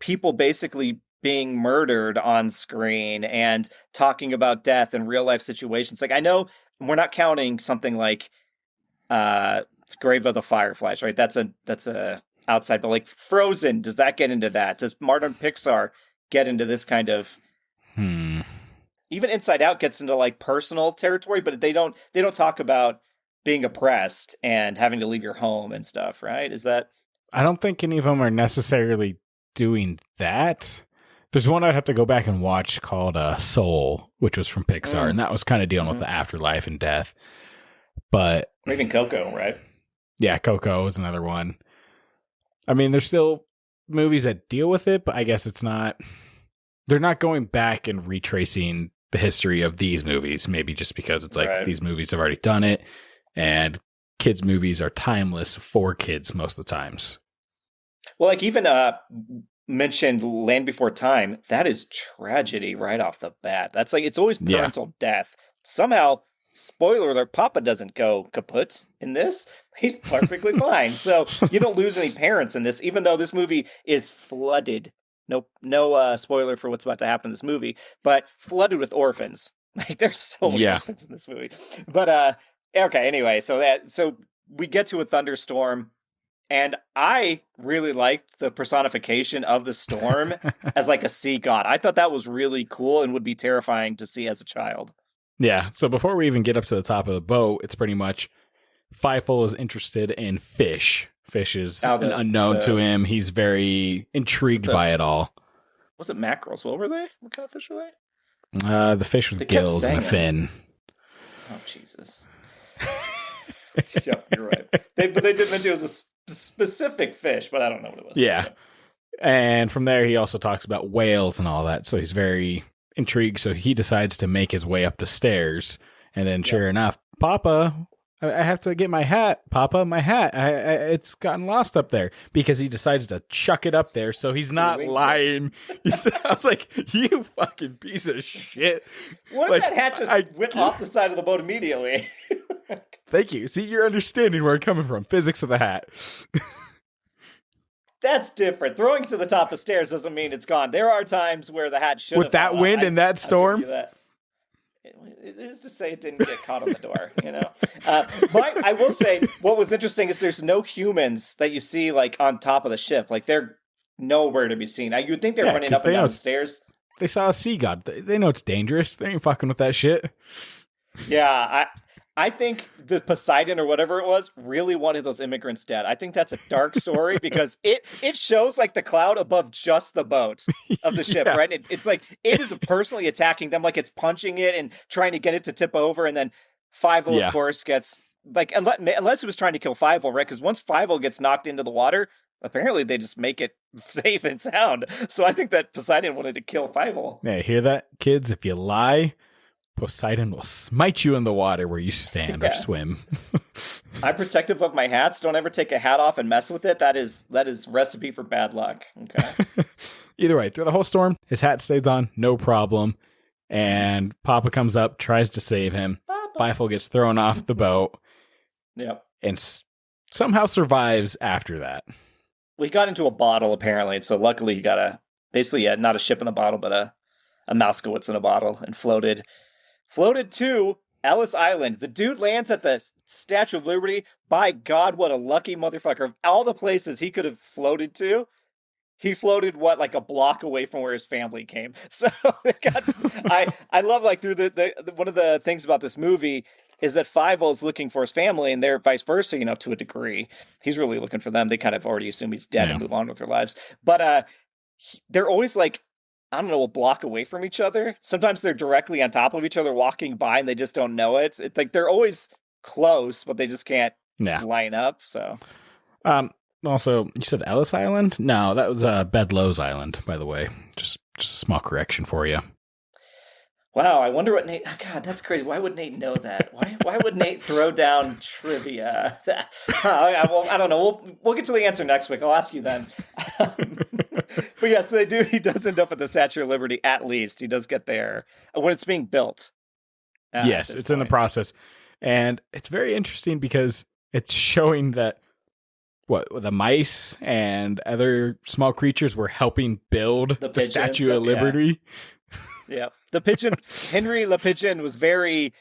people basically being murdered on screen and talking about death and real life situations? Like, I know we're not counting something like Grave of the Fireflies, right? That's a outside, but like Frozen, does that get into that? Does modern Pixar get into this kind of even Inside Out gets into like personal territory, but they don't talk about being oppressed and having to leave your home and stuff, right? Is that I don't think any of them are necessarily doing that. There's one I'd have to go back and watch called Soul, which was from Pixar, and that was kind of dealing with the afterlife and death. But or even Coco, right? Yeah, Coco is another one. I mean, there's still movies that deal with it, but I guess it's not. They're not going back and retracing the history of these movies, maybe just because it's like these movies have already done it, and kids' movies are timeless for kids most of the times. Well, like even mentioned Land Before Time, that is tragedy right off the bat. That's like, it's always parental death. Somehow, spoiler alert, Papa doesn't go kaput in this. He's perfectly fine. So you don't lose any parents in this, even though this movie is flooded. No spoiler for what's about to happen in this movie, but flooded with orphans. Like, there's so many orphans in this movie. But okay, anyway, so we get to a thunderstorm. And I really liked the personification of the storm as like a sea god. I thought that was really cool and would be terrifying to see as a child. Yeah. So before we even get up to the top of the boat, it's pretty much Feifel is interested in fish. Fish is an unknown to him. He's very intrigued by it all. Was it mackerels? What were they? What kind of fish were they? The fish with gills and a fin. Oh, Jesus. Yeah, you're right. But they did mention it was a specific fish, but I don't know what it was. Yeah. And from there, he also talks about whales and all that. So he's very intrigued. So he decides to make his way up the stairs. And then sure enough, Papa, I have to get my hat. Papa, my hat. It's gotten lost up there, because he decides to chuck it up there. So he's not lying. I was like, you fucking piece of shit. What if that hat just went off the side of the boat immediately? Thank you. See, you're understanding where I'm coming from. Physics of the hat. That's different. Throwing it to the top of stairs doesn't mean it's gone. There are times where the hat should with that wind and that storm. It is to say it didn't get caught on the door, you know. But I will say what was interesting is there's no humans that you see like on top of the ship. Like, they're nowhere to be seen. You would think they're running up and down the stairs. They saw a sea god. They know it's dangerous. They ain't fucking with that shit. Yeah, I think the Poseidon or whatever it was really wanted those immigrants dead. I think that's a dark story because it shows like the cloud above just the boat of the ship, right? It's like it is personally attacking them, like it's punching it and trying to get it to tip over. And then Fievel, of course, gets like, unless it was trying to kill Fievel, right? Because once Fievel gets knocked into the water, apparently they just make it safe and sound. So I think that Poseidon wanted to kill Fievel. Yeah, hear that, kids? If you lie, Poseidon will smite you in the water where you stand or swim. I'm protective of my hats. Don't ever take a hat off and mess with it. That is recipe for bad luck. Okay. Either way, through the whole storm, his hat stays on, no problem. And Papa comes up, tries to save him. Feifel gets thrown off the boat. Yep. And somehow survives after that. We got into a bottle, apparently, and so luckily he got not a ship in a bottle, but a Mouskowitz in a bottle, and floated to Ellis Island. The dude lands at the Statue of Liberty. By God, what a lucky motherfucker. Of all the places he could have floated to, he floated, like a block away from where his family came. So I love, like, through the one of the things about this movie is that Fievel is looking for his family, and they're vice versa, to a degree. He's really looking for them. They kind of already assume he's dead and move on with their lives. But they're always, like, I don't know, a block away from each other. Sometimes they're directly on top of each other walking by and they just don't know it. It's like they're always close, but they just can't line up. So, also, you said Ellis Island? No, that was Bedloe's Island, by the way. Just a small correction for you. Wow, I wonder what Nate... Oh, God, that's crazy. Why would Nate know that? Why would Nate throw down trivia? I don't know. We'll get to the answer next week. I'll ask you then. But yes, he does end up at the Statue of Liberty, at least. He does get there when it's being built. Yes, it's in the process. And it's very interesting because it's showing that the mice and other small creatures were helping build the Statue of Liberty. Yeah. The pigeon, Henry Le Pigeon, was very,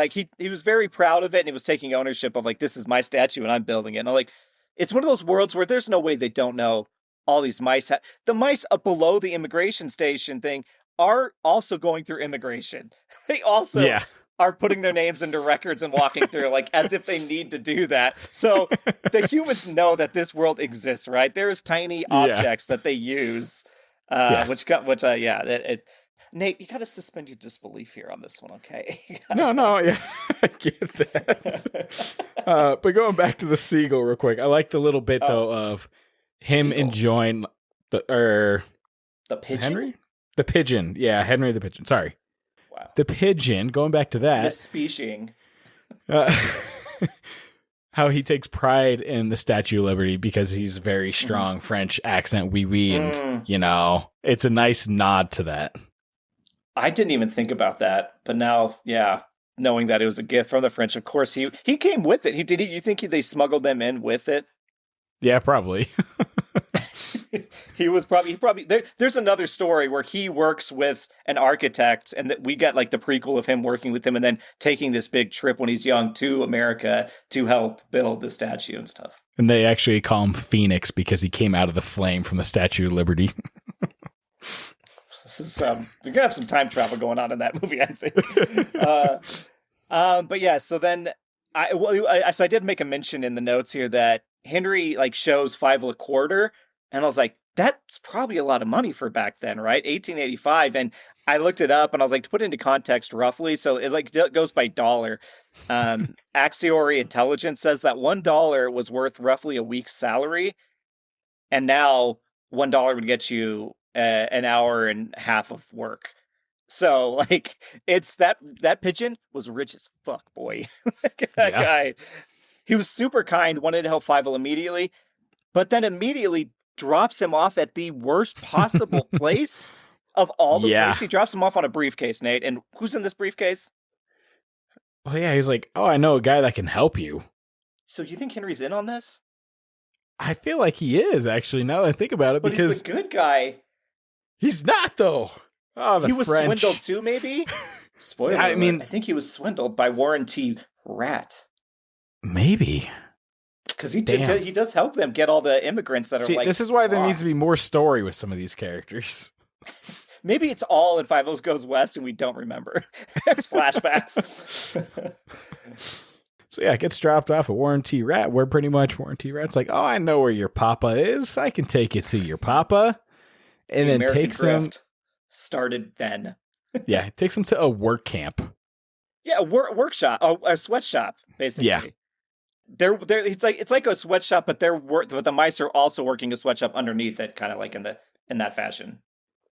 he was very proud of it, and he was taking ownership of, like, this is my statue and I'm building it. And it's one of those worlds where there's no way they don't know all these mice. The mice up below the immigration station thing are also going through immigration. They also are putting their names into records and walking through, like, as if they need to do that. So the humans know that this world exists, right? There's tiny objects that they use, Nate, you got to suspend your disbelief here on this one, okay? No, yeah, I get that. But going back to the seagull real quick, I like the little bit, though, of him enjoying the pigeon? Henry? The pigeon. Yeah, Henry the pigeon. Sorry. Wow. The pigeon, going back to that. Misspeciing. How he takes pride in the Statue of Liberty because he's very strong French accent, and, it's a nice nod to that. I didn't even think about that, but now, knowing that it was a gift from the French, of course, he came with it. You think they smuggled them in with it? Yeah, probably. He probably there's another story where he works with an architect, and that we get, like, the prequel of him working with him and then taking this big trip when he's young to America to help build the statue and stuff. And they actually call him Phoenix because he came out of the flame from the Statue of Liberty. This is you're gonna have some time travel going on in that movie, I think. But yeah, so then I did make a mention in the notes here that Henry, like, shows Fievel a quarter, and I was like, that's probably a lot of money for back then, right? 1885, and I looked it up, and I was like, to put it into context roughly, so it goes by dollar. Axiori Intelligence says that $1 was worth roughly a week's salary, and now $1 would get you an hour and a half of work. So, like, it's that pigeon was rich as fuck, boy. That guy, he was super kind, wanted to help Fievel immediately, but then immediately drops him off at the worst possible place of all the places. He drops him off on a briefcase, Nate. And who's in this briefcase? Oh, yeah, he's like, I know a guy that can help you. So you think Henry's in on this? I feel like he is, actually, now that I think about it. But because he's the good guy. He's not, though. Oh, he was French. Swindled too, maybe? Spoiler alert. I think he was swindled by Warren T. Rat. Maybe. Because he does help them get all the immigrants that are, like, this is why there needs to be more story with some of these characters. Maybe it's all in Five O's Goes West and we don't remember. There's flashbacks. So yeah, it gets dropped off at Warren T. Rat, where pretty much Warren T. Rat's like, I know where your papa is. I can take you to your papa. And then takes him... started then. Yeah, it takes him to a work camp. Yeah, a workshop, a sweatshop, basically. Yeah. It's like a sweatshop, but the mice are also working a sweatshop underneath it, kind of like in that fashion.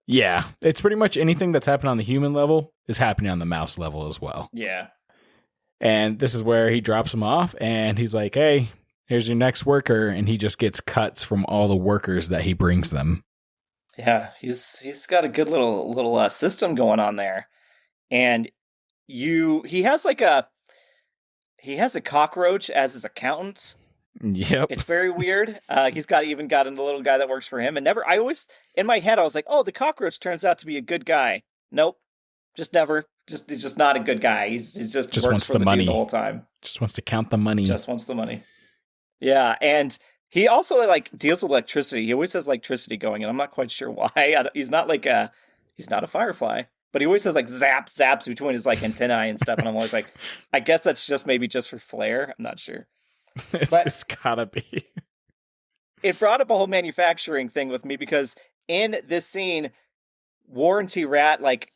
Yeah, it's pretty much anything that's happening on the human level is happening on the mouse level as well. Yeah. And this is where he drops him off, and he's like, hey, here's your next worker, and he just gets cuts from all the workers that he brings them. Yeah, he's got a good little system going on there. And he has a cockroach as his accountant. Yep. It's very weird. He's got a little guy that works for him, and in my head I was like, oh, the cockroach turns out to be a good guy. Nope, he's just not a good guy. He's just works wants for the dude money the whole time. Just wants to count the money. Just wants the money. Yeah, and he also like deals with electricity. He always has electricity going, and I'm not quite sure why. He's not a firefly, but he always has like zaps between his like antennae and stuff. And I'm always like, I guess that's just for flair. I'm not sure. It's gotta be. It brought up a whole manufacturing thing with me because in this scene, Warranty Rat, like,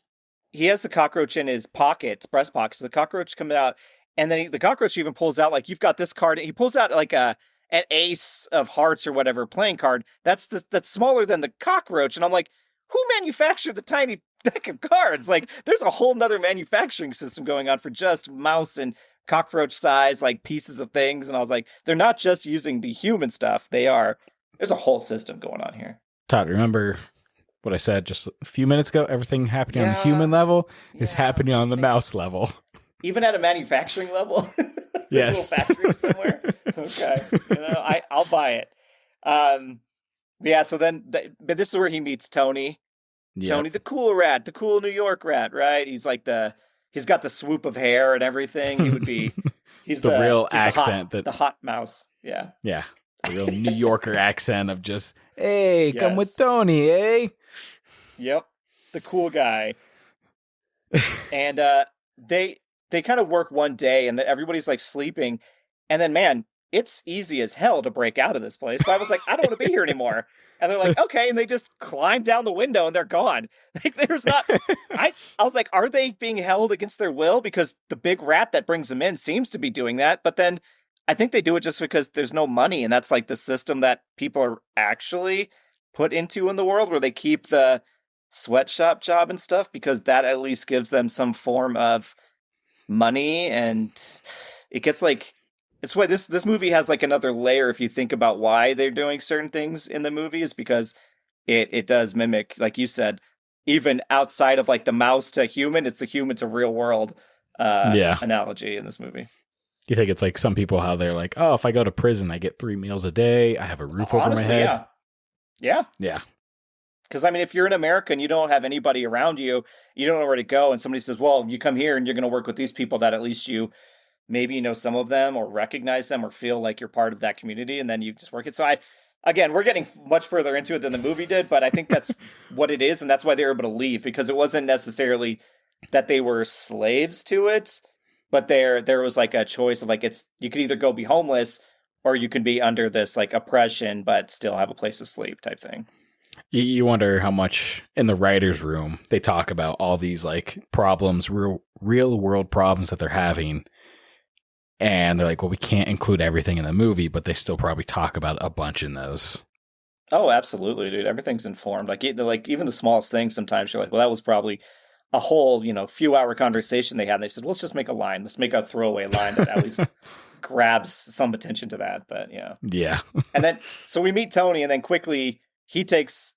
he has the cockroach in his breast pockets. The cockroach comes out, and then the cockroach even pulls out, like, you've got this card. He pulls out, like, an ace of hearts or whatever playing card. That's smaller than the cockroach. And I'm like, who manufactured the tiny deck of cards? Like, there's a whole nother manufacturing system going on for just mouse and cockroach size, like, pieces of things. And I was like, they're not just using the human stuff. There's a whole system going on here. Todd, remember what I said just a few minutes ago? Everything happening on the human level is happening on the mouse level. Even at a manufacturing level? Yes. A little factory somewhere? Okay. I'll buy it. So then, but this is where he meets Tony. Yep. Tony, the cool rat, the cool New York rat, right? He's got the swoop of hair and everything. He's the real accent, the hot mouse. Yeah. Yeah. The real New Yorker accent of just, hey, come with Tony, eh? Yep. The cool guy. And they kind of work one day and everybody's like sleeping. And then, man, it's easy as hell to break out of this place. But I was like, I don't want to be here anymore. And they're like, okay. And they just climb down the window and they're gone. Like, I was like, are they being held against their will? Because the big rat that brings them in seems to be doing that. But then I think they do it just because there's no money. And that's like the system that people are actually put into in the world, where they keep the sweatshop job and stuff, because that at least gives them some form of money. And it gets like, it's why this movie has like another layer if you think about why they're doing certain things in the movie, is because it does mimic, like you said, even outside of like the mouse to human, it's the human to real world analogy in this movie. You think it's like some people, how they're like, oh, if I go to prison, I get 3 meals a day, I have a roof over my head. Yeah. Because, I mean, if you're in America and you don't have anybody around you, you don't know where to go, and somebody says, well, you come here and you're going to work with these people that at least you maybe know some of them or recognize them or feel like you're part of that community, and then you just work it. So again, we're getting much further into it than the movie did, but I think that's what it is, and that's why they were able to leave, because it wasn't necessarily that they were slaves to it, but there was like a choice of like, you could either go be homeless or you can be under this like oppression but still have a place to sleep type thing. You wonder how much in the writer's room they talk about all these like problems, real world problems that they're having. And they're like, well, we can't include everything in the movie, but they still probably talk about a bunch in those. Oh, absolutely, dude. Everything's informed. Like even the smallest things, sometimes you're like, well, that was probably a whole, few hour conversation they had. And they said, well, let's just make a line. Let's make a throwaway line that at least grabs some attention to that. But yeah. And then, so we meet Tony, and then quickly he takes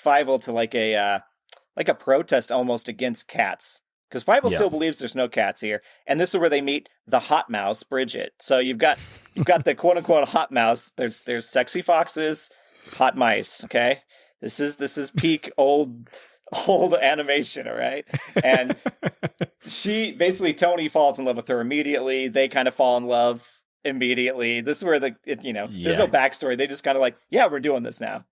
Fievel to like a protest almost against cats. Because Fievel still believes there's no cats here. And this is where they meet the hot mouse, Bridget. So you've got the quote unquote hot mouse. There's sexy foxes, hot mice. Okay. This is peak old animation. All right. And Tony falls in love with her immediately. They kind of fall in love immediately. This is where there's no backstory. They just kind of like, yeah, we're doing this now.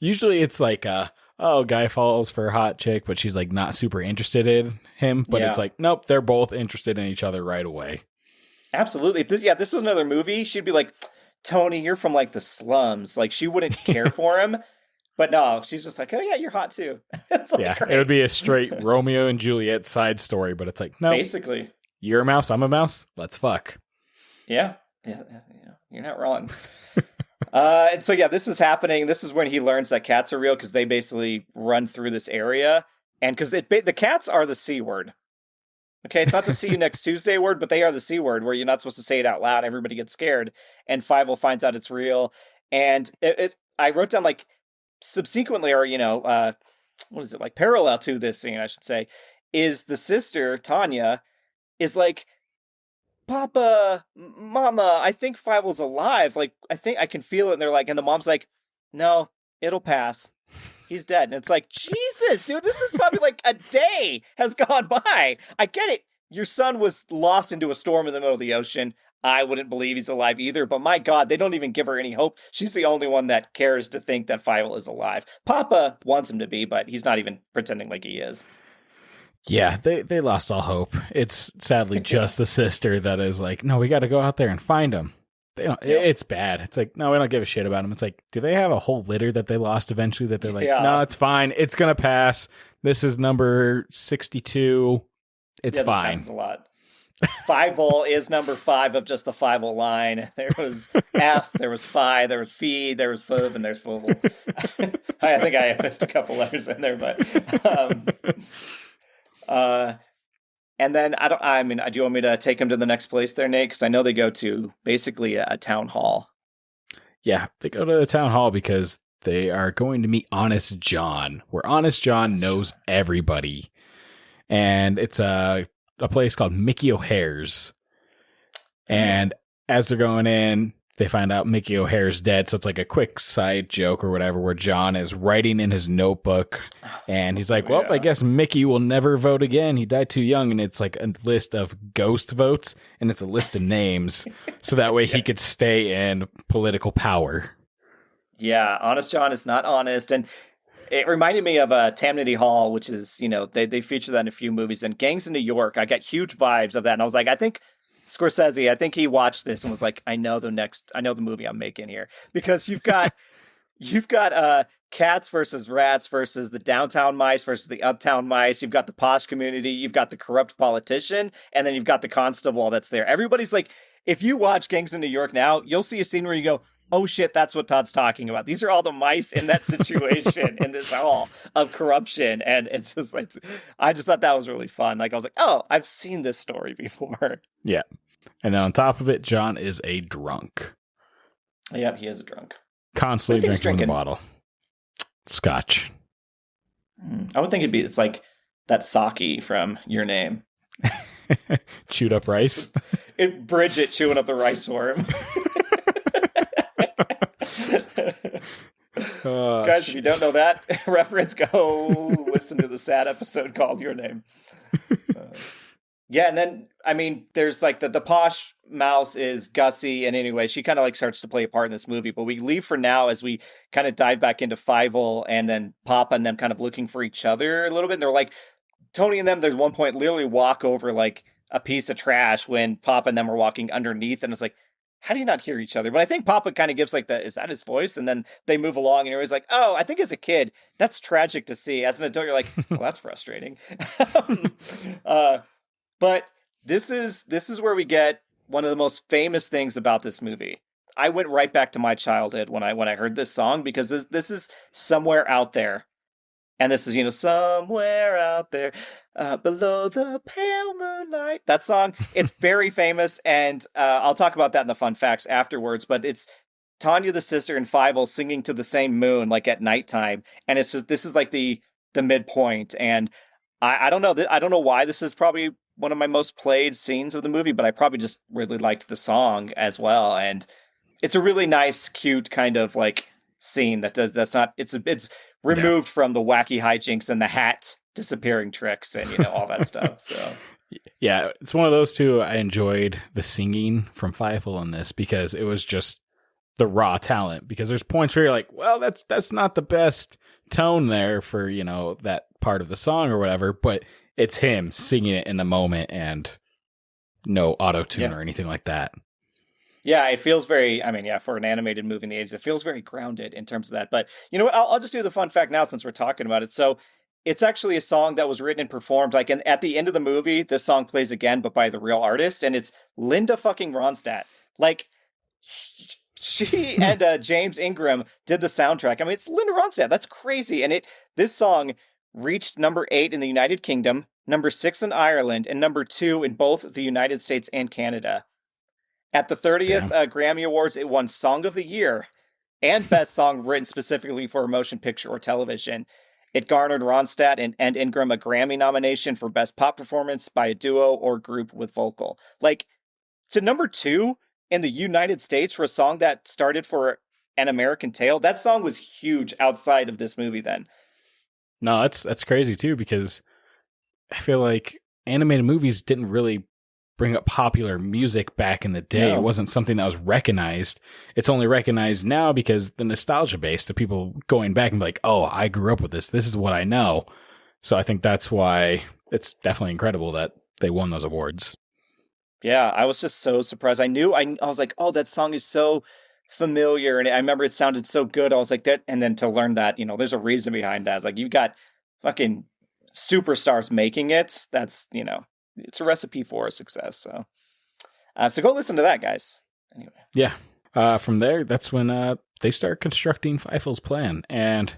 Usually it's like, guy falls for a hot chick, but she's like not super interested in him. But it's like, nope, they're both interested in each other right away. Absolutely. If this was another movie, she'd be like, Tony, you're from like the slums. Like, she wouldn't care for him. But no, she's just like, oh yeah, you're hot too. It's like, it would be a straight Romeo and Juliet side story, but it's like, no, basically, you're a mouse, I'm a mouse, let's fuck. Yeah, you're not wrong. And so this is happening. This is when he learns that cats are real, because they basically run through this area, and because the cats are the C word. Okay, it's not the see you next Tuesday word, but they are the C word, where you're not supposed to say it out loud. Everybody gets scared, and Fievel finds out it's real. And I wrote down like subsequently, or what is it, like parallel to this scene, I should say, is the sister, Tanya, is like, Papa, Mama, I think Fievel's alive. Like, I think I can feel it. And they're like, and the mom's like, no, it'll pass. He's dead. And it's like, Jesus, dude, this is probably like a day has gone by. I get it. Your son was lost into a storm in the middle of the ocean. I wouldn't believe he's alive either. But my God, they don't even give her any hope. She's the only one that cares to think that Fievel is alive. Papa wants him to be, but he's not even pretending like he is. Yeah, they lost all hope. It's sadly just the sister that is like, no, we got to go out there and find him. They don't, It's bad. It's like, no, we don't give a shit about him. It's like, do they have a whole litter that they lost eventually that they're like, no, it's fine. It's going to pass. This is number 62. It's fine. This happens a lot. Fievel is number 5 of just the Fievel line. There was F, there was Phi, there was Phi, there was Fov, and there's Fovel. I think I missed a couple letters in there, but... and then do you want me to take them to the next place there, Nate? Because I know they go to basically a town hall. Yeah, they go to the town hall because they are going to meet Honest John, where Honest John knows everybody. And it's a place called Mickey O'Hare's. And as they're going in, they find out Mickey O'Hare's dead. So it's like a quick side joke or whatever where John is writing in his notebook and he's like, I guess Mickey will never vote again. He died too young. And it's like a list of ghost votes and it's a list of names. So that way he could stay in political power. Yeah. Honest John is not honest. And it reminded me of Tammany Hall, which is, they feature that in a few movies, and Gangs in New York. I got huge vibes of that. And I was like, I think Scorsese, I think he watched this and was like, I know the movie I'm making here, because you've got cats versus rats versus the downtown mice versus the uptown mice. You've got the posh community. You've got the corrupt politician, and then you've got the constable that's there. Everybody's like, if you watch Gangs in New York now, you'll see a scene where you go, oh shit, that's what Todd's talking about. These are all the mice in that situation in this hall of corruption. And it's just like, I just thought that was really fun. Like, I was like, oh, I've seen this story before. Yeah. And then on top of it, John is a drunk. Yeah, he is a drunk. Constantly drinking the bottle. Scotch. I would think it's like that sake from Your Name. Chewed up rice. Bridget chewing up the rice for him. Guys, if you don't know that reference, go listen to the sad episode called Your Name. Yeah, and then, there's like the posh mouse is Gussie, and anyway, she kind of like starts to play a part in this movie, but we leave for now as we kind of dive back into Fievel and then Papa and them kind of looking for each other a little bit. And they're like, Tony and them, there's one point literally walk over like a piece of trash when Papa and them are walking underneath, and it's like, how do you not hear each other? But I think Papa kind of gives like is that his voice? And then they move along and you're always like, oh, I think as a kid, that's tragic to see. As an adult, you're like, well, that's frustrating. But this is where we get one of the most famous things about this movie. I went right back to my childhood when I heard this song, because this is Somewhere Out There. And this is, somewhere out there, below the pale moonlight. That song, it's very famous, and I'll talk about that in the fun facts afterwards, but it's Tanya the sister and Fievel singing to the same moon, like at nighttime, and it's just, this is like the midpoint, and I don't know, I don't know why this is probably one of my most played scenes of the movie, but I probably just really liked the song as well, and it's a really nice, cute kind of like scene that's not, it's removed from the wacky hijinks and the hat disappearing tricks and all that stuff. So yeah, it's one of those two. I enjoyed the singing from Fievel in this because it was just the raw talent, because there's points where you're like, well, that's not the best tone there for that part of the song or whatever, but it's him singing it in the moment and no auto-tune or anything like that. Yeah, it feels very, for an animated movie in the 80s, it feels very grounded in terms of that. But you know what? I'll just do the fun fact now since we're talking about it. So it's actually a song that was written and performed, like, and at the end of the movie, this song plays again, but by the real artist, and it's Linda fucking Ronstadt. Like, she and James Ingram did the soundtrack. It's Linda Ronstadt. That's crazy. And this song reached number 8 in the United Kingdom, number 6 in Ireland, and number 2 in both the United States and Canada. At the 30th Grammy Awards, it won Song of the Year and Best Song Written Specifically for a Motion Picture or Television. It garnered Ronstadt and Ingram a Grammy nomination for Best Pop Performance by a Duo or Group with Vocal. Like, to number 2 in the United States for a song that started for An American Tail. That song was huge outside of this movie then. No, that's crazy too, because I feel like animated movies didn't really bring up popular music back in the day. No. It wasn't something that was recognized. It's only recognized now because the nostalgia base to people going back and be like, oh, I grew up with this. This is what I know. So I think that's why it's definitely incredible that they won those awards. Yeah, I was just so surprised. I was like, oh, that song is so familiar. And I remember it sounded so good. I was like, that. And then to learn that, there's a reason behind that. It's like, you've got fucking superstars making it. That's, it's a recipe for success. So go listen to that, guys. Anyway. Yeah. From there, that's when they start constructing Fiefel's plan. And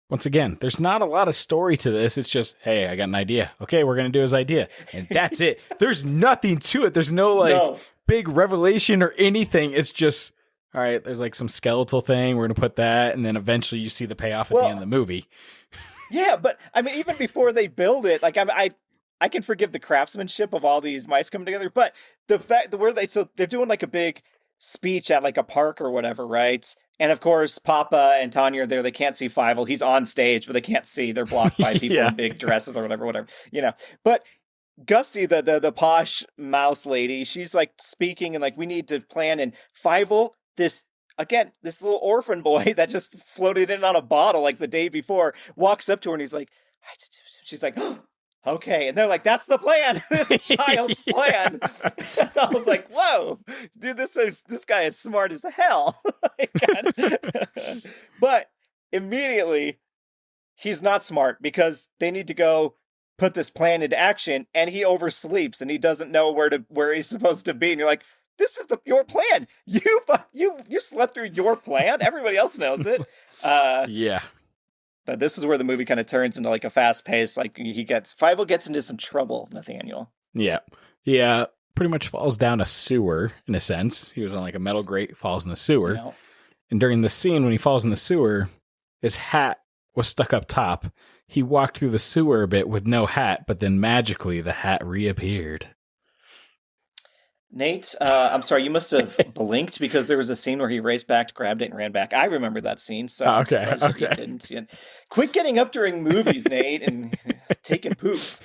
once again, there's not a lot of story to this. It's just, hey, I got an idea. Okay, we're going to do his idea. And that's it. There's nothing to it. There's no big revelation or anything. It's just, all right, there's like some skeletal thing. We're going to put that. And then eventually you see the payoff at the end of the movie. Yeah, but I mean, even before they build it, like I can forgive the craftsmanship of all these mice coming together. But the fact that they're doing like a big speech at like a park or whatever, right? And of course, Papa and Tanya are there. They can't see Fievel. He's on stage, but they can't see. They're blocked by people in big dresses or whatever. But Gussie, the posh mouse lady, she's like speaking and like, we need to plan. And Fievel, this little orphan boy that just floated in on a bottle like the day before, walks up to her and he's like, she's like, oh, okay. And they're like, that's the plan. This child's plan. I was like, whoa, dude, this guy is smart as hell. But immediately he's not smart because they need to go put this plan into action and he oversleeps and he doesn't know where he's supposed to be. And you're like, this is your plan. You slept through your plan. Everybody else knows it. Yeah. But this is where the movie kind of turns into like a fast pace. Like Fievel gets into some trouble, Nathaniel. Yeah. Yeah. Pretty much falls down a sewer in a sense. He was on like a metal grate, falls in the sewer. Yeah. And during the scene when he falls in the sewer, his hat was stuck up top. He walked through the sewer a bit with no hat, but then magically the hat reappeared. Nate, I'm sorry, you must have blinked because there was a scene where he raced back, grabbed it, and ran back. I remember that scene, so okay. You didn't. Quit getting up during movies, Nate, and taking poops.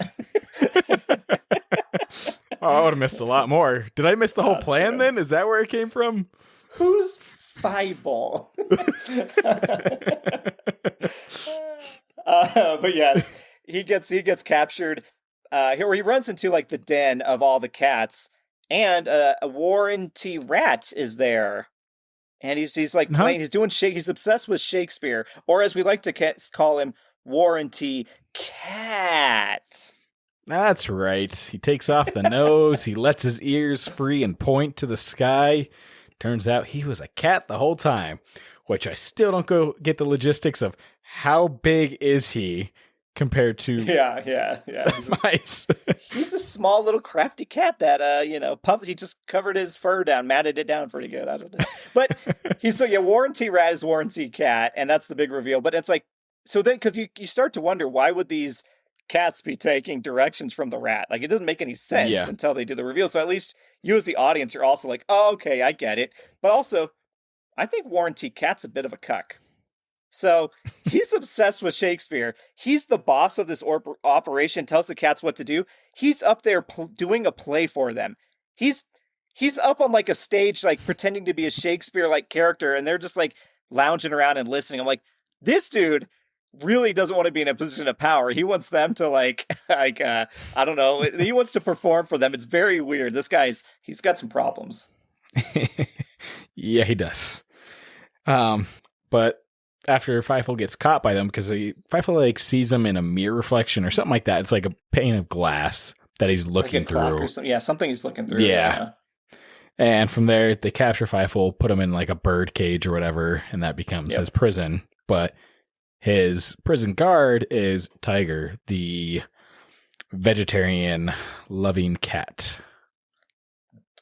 I would have missed a lot more. Did I miss the whole plan then? Is that where it came from? Who's Fievel? But yes, he gets captured. Here he runs into like the den of all the cats. And a warranty rat is there. And he's like playing, he's doing he's obsessed with Shakespeare, or as we like to call him, warranty cat. That's right. He takes off the nose, he lets his ears free and point to the sky. Turns out he was a cat the whole time, which I still don't get the logistics of how big is he compared to mice. He's a small little crafty cat that he just covered his fur down, matted it down pretty good. I don't know. But warranty rat is warranty cat, and that's the big reveal. But it's like, so then because you start to wonder, why would these cats be taking directions from the rat? Like, it doesn't make any sense until they do the reveal. So at least you as the audience are also like, oh, okay, I get it. But also, I think warranty cat's a bit of a cuck. So he's obsessed with Shakespeare. He's the boss of this operation, tells the cats what to do. He's up there doing a play for them. He's up on like a stage, like pretending to be a Shakespeare-like character, and they're just like lounging around and listening. I'm like, this dude really doesn't want to be in a position of power. He wants them to I don't know. He wants to perform for them. It's very weird. This he's got some problems. Yeah, he does. But after Fievel gets caught by them, because Fievel like sees them in a mirror reflection or something like that. It's like a pane of glass that he's looking through. Something he's looking through. Yeah. And from there, they capture Fievel, put him in like a bird cage or whatever, and that becomes his prison. But his prison guard is Tiger, the vegetarian loving cat.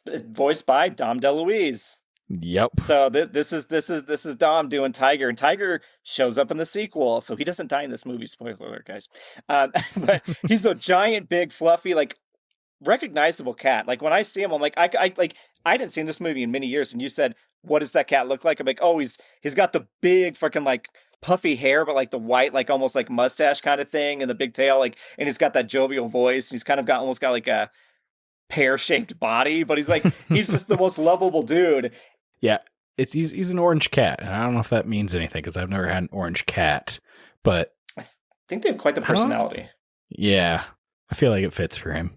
Voiced by Dom DeLuise. Yep. So this is Dom doing Tiger, and Tiger shows up in the sequel. So he doesn't die in this movie. Spoiler alert, guys. But he's a giant, big, fluffy, like recognizable cat. Like when I see him, I'm like, I didn't see this movie in many years, and you said, "What does that cat look like?" I'm like, "Oh, he's got the big fucking like puffy hair, but like the white, like almost like mustache kind of thing, and the big tail, like, and he's got that jovial voice, and he's kind of got almost got like a pear-shaped body, but he's just the most lovable dude." Yeah, he's an orange cat, and I don't know if that means anything because I've never had an orange cat, but I think they have quite the personality. Yeah, I feel like it fits for him.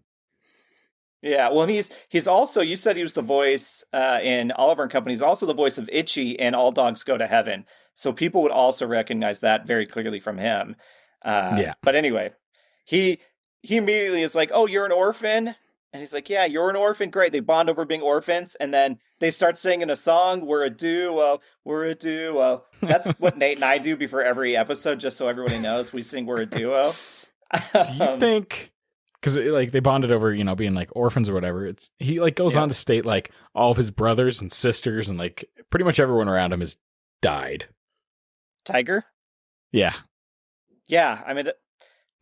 Yeah, well, he's also, you said he was the voice in Oliver and Company. He's also the voice of Itchy in All Dogs Go to Heaven. So people would also recognize that very clearly from him. Yeah. But anyway, he immediately is like, "Oh, you're an orphan?" And he's like, "Yeah, you're an orphan. Great." They bond over being orphans. And then they start singing a song. We're a duo. We're a duo. That's what Nate and I do before every episode, just so everybody knows. We sing We're a Duo. Do you think... Because like they bonded over, being like orphans or whatever. He like goes on to state like all of his brothers and sisters and like pretty much everyone around him has died. Tiger? Yeah. Yeah, I mean,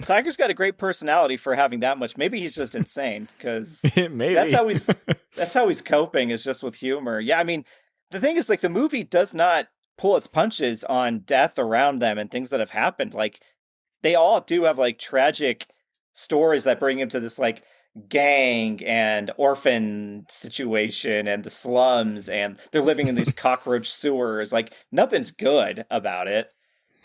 Tiger's got a great personality for having that much. Maybe he's just insane because maybe that's how he's coping, is just with humor. Yeah, I mean, the thing is, like, the movie does not pull its punches on death around them and things that have happened. Like, they all do have like tragic stories that bring him to this like gang and orphan situation and the slums, and they're living in these cockroach sewers. Like, nothing's good about it.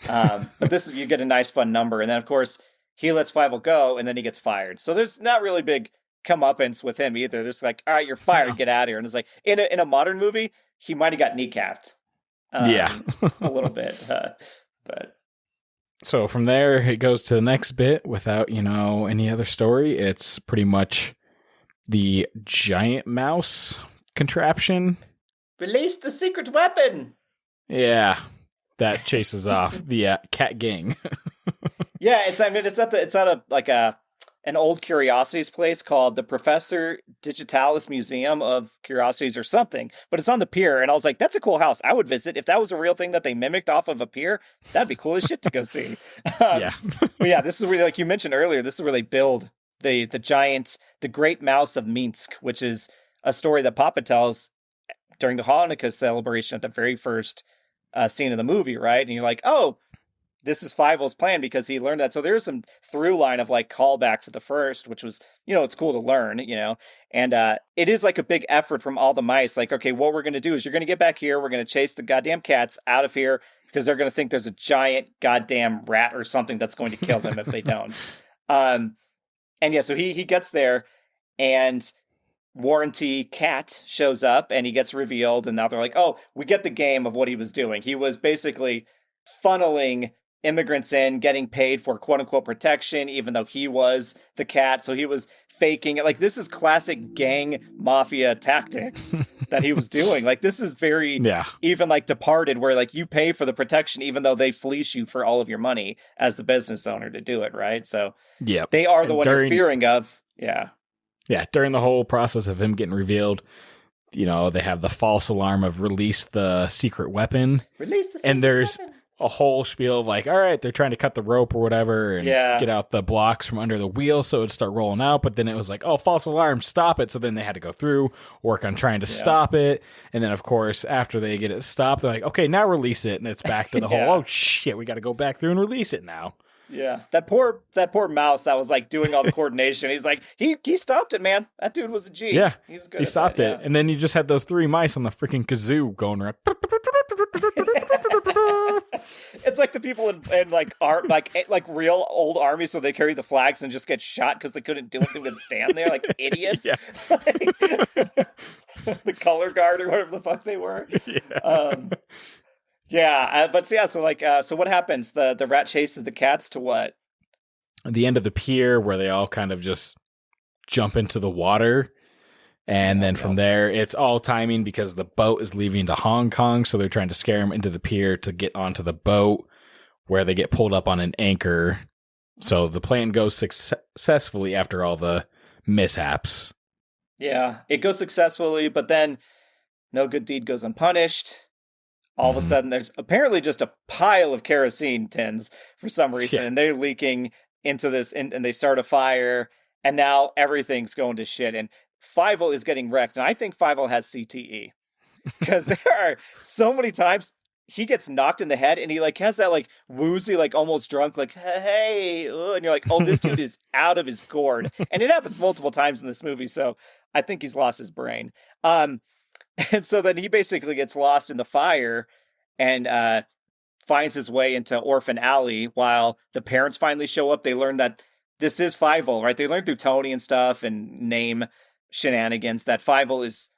But this is, you get a nice fun number, and then of course he lets Fievel go, and then he gets fired. So there's not really big comeuppance with him either. There's like, "All right, you're fired, get out of here." And it's like in a modern movie, he might have got kneecapped. A little bit, but. So from there, it goes to the next bit without, any other story. It's pretty much the giant mouse contraption. Release the secret weapon! Yeah, that chases off the cat gang. Yeah, it's at an old curiosities place called the Professor Digitalis Museum of Curiosities or something, but it's on the pier, and I was like, that's a cool house. I would visit. If that was a real thing that they mimicked off of a pier, that'd be cool as shit to go see. Yeah. But yeah, this is where, like you mentioned earlier, this is where they build the Great Mouse of Minsk, which is a story that Papa tells during the Hanukkah celebration at the very first scene of the movie, right? And you're like, oh, this is Fievel's plan because he learned that. So there's some through line of like callbacks to the first, which was, it's cool to learn, and it is like a big effort from all the mice. Like, okay, what we're going to do is you're going to get back here. We're going to chase the goddamn cats out of here because they're going to think there's a giant goddamn rat or something that's going to kill them if they don't. And yeah, so he gets there, and Warranty Cat shows up, and he gets revealed, and now they're like, oh, we get the game of what he was doing. He was basically funneling immigrants in, getting paid for quote unquote protection, even though he was the cat. So he was faking it. Like, this is classic gang mafia tactics that he was doing. Like, this is very even like Departed, where like you pay for the protection, even though they fleece you for all of your money as the business owner to do it. Right. So they are the one you're fearing of. Yeah. Yeah. During the whole process of him getting revealed, they have the false alarm of release the secret weapon. Release the secret and there's weapon. A whole spiel of like, all right, they're trying to cut the rope or whatever and get out the blocks from under the wheel so it'd start rolling out. But then it was like, oh, false alarm, stop it. So then they had to go through, work on trying to stop it. And then, of course, after they get it stopped, they're like, okay, now release it. And it's back to the whole, oh, shit, we got to go back through and release it now. Yeah, that poor mouse that was like doing all the coordination. He's like, he stopped it, man. That dude was a G. Yeah, he was good. He stopped it, and then you just had those three mice on the freaking kazoo going around. It's like the people in like art, like real old armies, so they carry the flags and just get shot because they couldn't do anything but stand there like idiots. Yeah. The color guard or whatever the fuck they were. Yeah. So what happens? The rat chases the cats to what? At the end of the pier, where they all kind of just jump into the water. And then from there, it's all timing because the boat is leaving to Hong Kong. So they're trying to scare him into the pier to get onto the boat, where they get pulled up on an anchor. So the plan goes successfully after all the mishaps. Yeah, it goes successfully, but then No good deed goes unpunished. All of a sudden, there's apparently just a pile of kerosene tins for some reason, and they're leaking into this, and they start a fire, and now everything's going to shit, and Fievel is getting wrecked, and I think Fievel has CTE, because there are so many times he gets knocked in the head, and he like has that like woozy, like almost drunk, like, hey, and you're like, oh, this dude is out of his gourd, and it happens multiple times in this movie, so I think he's lost his brain. And so then he basically gets lost in the fire and finds his way into Orphan Alley while the parents finally show up. They learn that this is Fievel, right? They learn through Tony and stuff and name shenanigans that Fievel is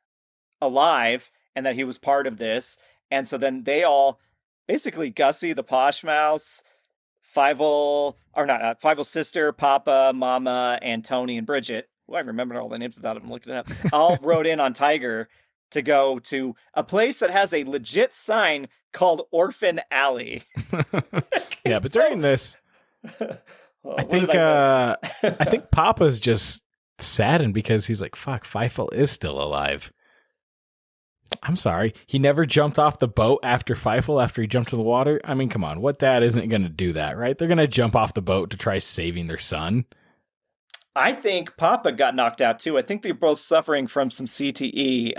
alive and that he was part of this. And so then they all, basically Gussie, the posh mouse, Fievel, or not, Fievel's sister, Papa, Mama, and Tony and Bridget. Well, I remembered all the names without even looking it up. All rode in on Tiger to go to a place that has a legit sign called Orphan Alley. Yeah, but during this, I think Papa's just saddened because he's like, fuck, Fievel is still alive. I'm sorry. He never jumped off the boat after Fievel after he jumped in the water. I mean, come on. What dad isn't going to do that, right? They're going to jump off the boat to try saving their son. I think Papa got knocked out too. I think they're both suffering from some CTE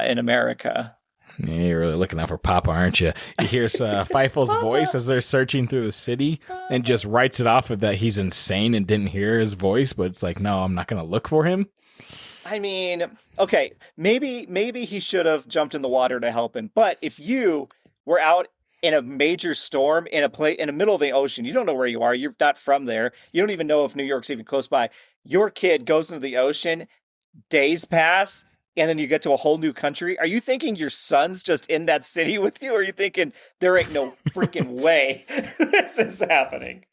in America. Yeah, you're really looking out for Papa, aren't you? You hear Fievel's voice as they're searching through the city and just writes it off of that he's insane and didn't hear his voice, but it's like, no, I'm not going to look for him. I mean, okay, maybe he should have jumped in the water to help him. But if you were out in a major storm in the middle of the ocean, you don't know where you are. You're not from there. You don't even know if New York's even close by. Your kid goes into the ocean, days pass, and then you get to a whole new country. Are you thinking your son's just in that city with you? Or are you thinking there ain't no freaking way this is happening?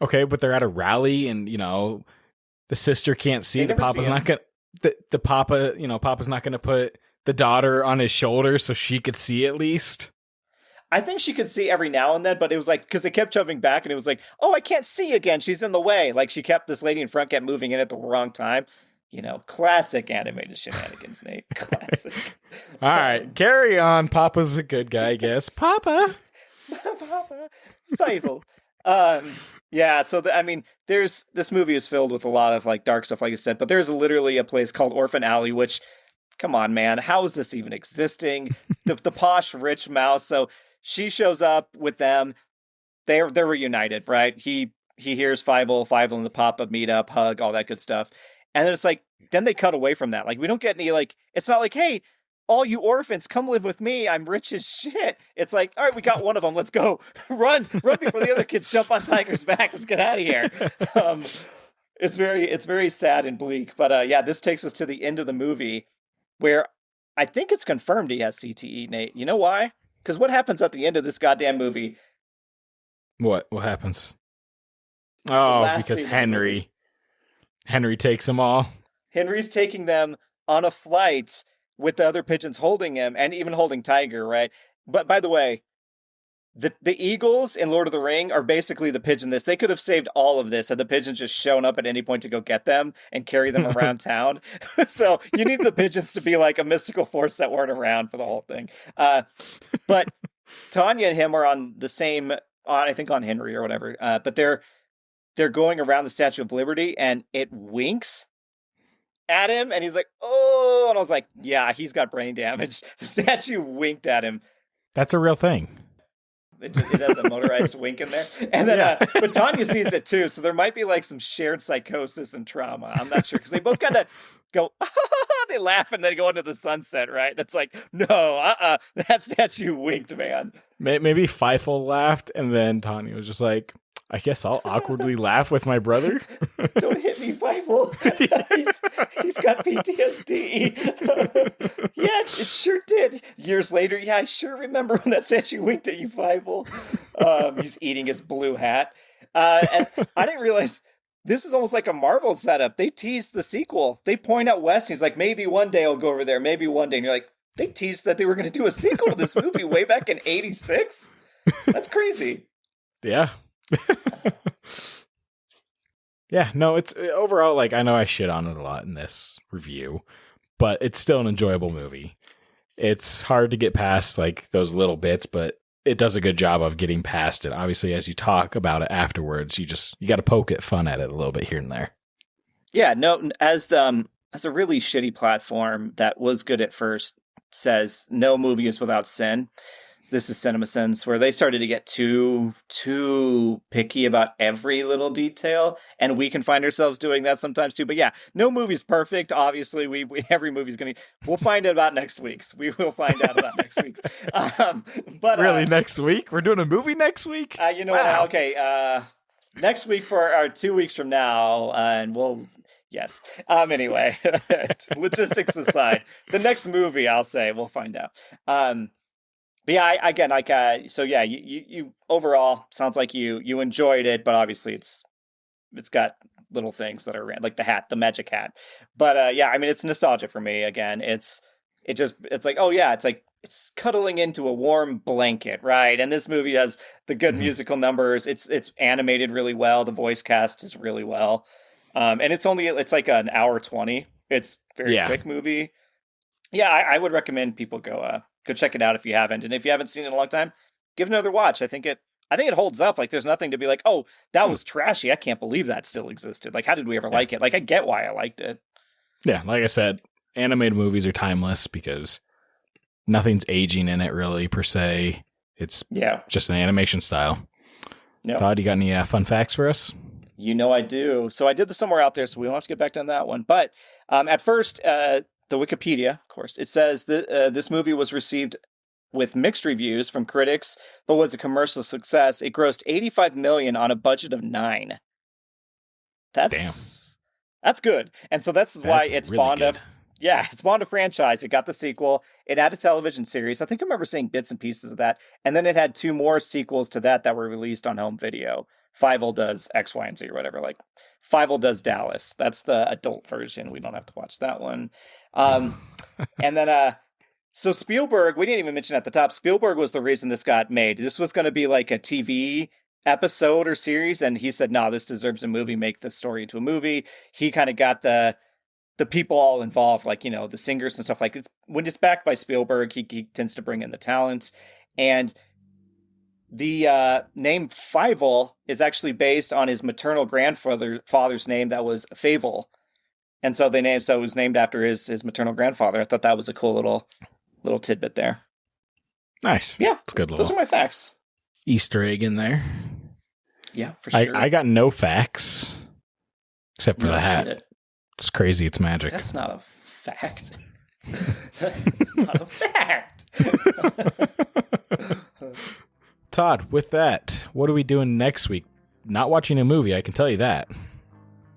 Okay, but they're at a rally and, the sister can't see. The Papa's not going to... The Papa, Papa's not going to put the daughter on his shoulder so she could see at least. I think she could see every now and then, but it was like, because they kept jumping back and it was like, oh, I can't see again. She's in the way. Like this lady in front kept moving in at the wrong time. Classic animated shenanigans, Nate. Classic. All right, carry on. Papa's a good guy, I guess. Papa. Fievel. Yeah, so this movie is filled with a lot of like dark stuff, like I said, but there's literally a place called Orphan Alley, which, come on, man, how is this even existing? The posh rich mouse. So she shows up with them. They're reunited, right? He hears Fievel and the Papa meet up, hug, all that good stuff. And then it's like, then they cut away from that. Like, we don't get any, like, it's not like, hey, all you orphans, come live with me. I'm rich as shit. It's like, all right, we got one of them. Let's go. Run before the other kids jump on Tiger's back. Let's get out of here. It's very sad and bleak. But yeah, this takes us to the end of the movie where I think it's confirmed he has CTE, Nate. You know why? Because what happens at the end of this goddamn movie? What happens? Oh, because Henry takes them all. Henry's taking them on a flight with the other pigeons holding him and even holding Tiger, right? But by the way, the eagles in Lord of the Ring are basically the pigeon this. They could have saved all of this had the pigeons just shown up at any point to go get them and carry them around town. So you need the pigeons to be like a mystical force that weren't around for the whole thing. But Tanya and him are on the same, I think on Henry or whatever, but they're going around the Statue of Liberty and it winks at him and he's like, oh, and I was like, yeah, he's got brain damage. The statue winked at him. That's a real thing. It has a motorized wink in there. And then, but Tanya sees it too. So there might be like some shared psychosis and trauma. I'm not sure. Because they both kind of go, they laugh and then go into the sunset, right? It's like, no, that statue winked, man. Maybe Fievel laughed and then Tanya was just like, I guess I'll awkwardly laugh with my brother. Don't hit me, Fievel. he's got PTSD. Yeah, it sure did. Years later, yeah, I sure remember when that statue winked at you, Fievel. He's eating his blue hat. And I didn't realize this is almost like a Marvel setup. They teased the sequel. They point out West. He's like, maybe one day I'll go over there. Maybe one day. And you're like, they teased that they were going to do a sequel to this movie way back in 86? That's crazy. Yeah. Yeah, no, it's overall, like, I know I shit on it a lot in this review, but it's still an enjoyable movie. it's hard to get past like those little bits, but it does a good job of getting past it. Obviously, as you talk about it afterwards, you got to poke at fun at it a little bit here and there. Yeah, no, as a really shitty platform that was good at first says, no movie is without sin. This is CinemaSins, where they started to get too picky about every little detail, and we can find ourselves doing that sometimes too. But yeah, no movie's perfect. Obviously, every movie's we'll find out about next week's. We will find out about next week's. But really, next week we're doing a movie next week. You know what? Okay, next week for our 2 weeks from now, and we'll. Yes. Anyway, logistics aside, the next movie I'll say we'll find out. But yeah, so yeah, you overall sounds like you enjoyed it, but obviously it's got little things that are like the magic hat. But yeah, I mean, it's nostalgia for me. Again, it's like, oh yeah, it's cuddling into a warm blanket, right? And this movie has the good musical numbers. It's animated really well. The voice cast is really well. And it's like an hour 20. It's very quick movie. Yeah, I would recommend people go check it out if you haven't. And if you haven't seen it in a long time, give it another watch. I think it holds up. Like, there's nothing to be like, oh, that was trashy. I can't believe that still existed. Like, how did we ever like it? Like, I get why I liked it. Yeah, like I said, animated movies are timeless because nothing's aging in it really per se. It's just an animation style. Yep. Todd, you got any fun facts for us? You know I do. So I did this somewhere out there, so we won't have to get back to that one. But at first, the Wikipedia, of course, it says that this movie was received with mixed reviews from critics, but was a commercial success. It grossed $85 million on a budget of $9 million. That's good. And so that's why it spawned it spawned a franchise. It got the sequel. It had a television series. I think I remember seeing bits and pieces of that. And then it had 2 more sequels to that were released on home video. Fievel does X, Y, and Z or whatever. Like, Fievel does Dallas. That's the adult version. We don't have to watch that one. And then, so Spielberg, we didn't even mention at the top, Spielberg was the reason this got made. This was going to be like a TV episode or series, and he said, no, this deserves a movie, make the story into a movie. He kind of got the people all involved, like, you know, the singers and stuff. Like, when it's backed by Spielberg, he tends to bring in the talent. And the name Fievel is actually based on his maternal grandfather's name that was Fievel. And so it was named after his maternal grandfather. I thought that was a cool little tidbit there. Nice. Yeah. It's good. Those are my facts. Easter egg in there. Yeah, for sure. I got no facts except for the hat. Shit. It's crazy. It's magic. That's not a fact. That's not a fact. Todd, with that, what are we doing next week? Not watching a movie, I can tell you that.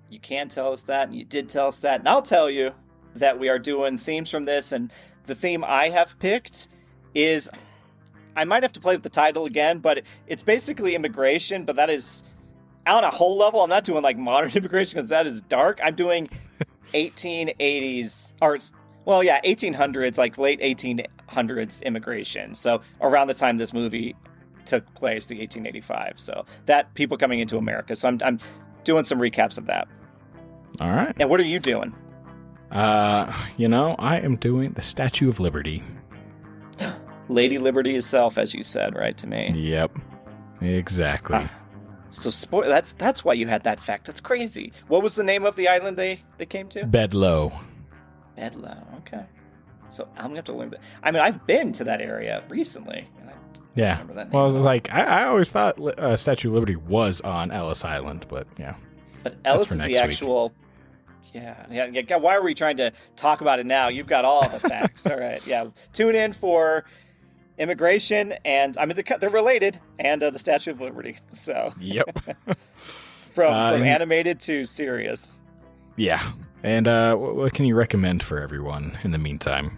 You can tell us that, and you did tell us that, and I'll tell you that we are doing themes from this, and the theme I have picked is, I might have to play with the title again, but it's basically immigration, but that is, on a whole level, I'm not doing like modern immigration because that is dark. I'm doing 1880s, or, well, yeah, 1800s, like late 1800s immigration. So around the time this movie took place, the 1885. So that people coming into America. So I'm doing some recaps of that. All right. And what are you doing? I am doing the Statue of Liberty. Lady Liberty itself, as you said, right to me. Yep. Exactly. So that's why you had that fact. That's crazy. What was the name of the island they came to? Bedloe. Bedloe. Okay. So I'm gonna have to learn that. I mean, I've been to that area recently. Yeah. Well, I was like, I always thought Statue of Liberty was on Ellis Island, but yeah. But Ellis is the actual. Yeah. Why are we trying to talk about it now? You've got all the facts. All right. Yeah. Tune in for immigration, and I mean they're related, and the Statue of Liberty. So. Yep. from animated to serious. Yeah. And what can you recommend for everyone in the meantime?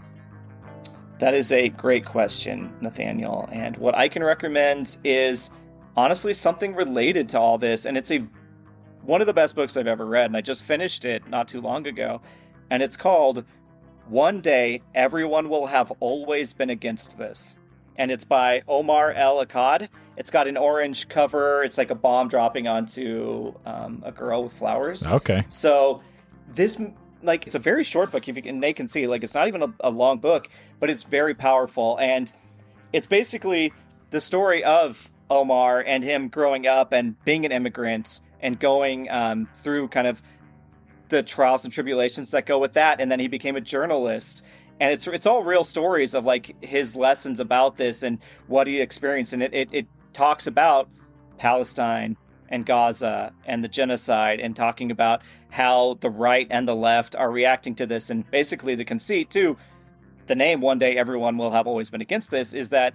That is a great question, Nathaniel. And what I can recommend is, honestly, something related to all this. And it's one of the best books I've ever read. And I just finished it not too long ago. And it's called One Day Everyone Will Have Always Been Against This. And it's by Omar El Akkad. It's got an orange cover. It's like a bomb dropping onto a girl with flowers. Okay. So this like, it's a very short book, if you can, they can see, like, it's not even a long book, but it's very powerful. And it's basically the story of Omar and him growing up and being an immigrant and going through kind of the trials and tribulations that go with that. And then he became a journalist. And it's all real stories of, like, his lessons about this and what he experienced. And it talks about Palestine and Gaza and the genocide, and talking about how the right and the left are reacting to this. And basically the conceit, too, the name One Day Everyone Will Have Always Been Against This, is that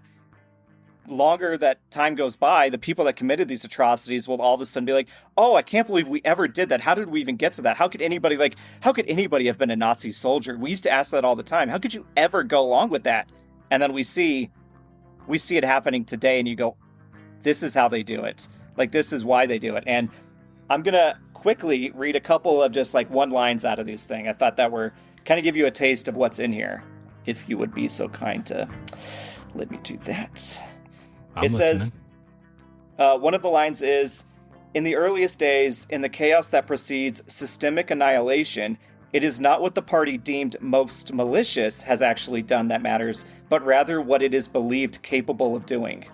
longer that time goes by, the people that committed these atrocities will all of a sudden be like, oh, I can't believe we ever did that. How did we even get to that? How could anybody have been a Nazi soldier? We used to ask that all the time. How could you ever go along with that? And then we see it happening today, and you go, this is how they do it. Like, this is why they do it. And I'm going to quickly read a couple of just, like, one-lines out of these things. I thought that were kind of give you a taste of what's in here, if you would be so kind to let me do that. I'm listening. Says, one of the lines is, in the earliest days, in the chaos that precedes systemic annihilation, it is not what the party deemed most malicious has actually done that matters, but rather what it is believed capable of doing.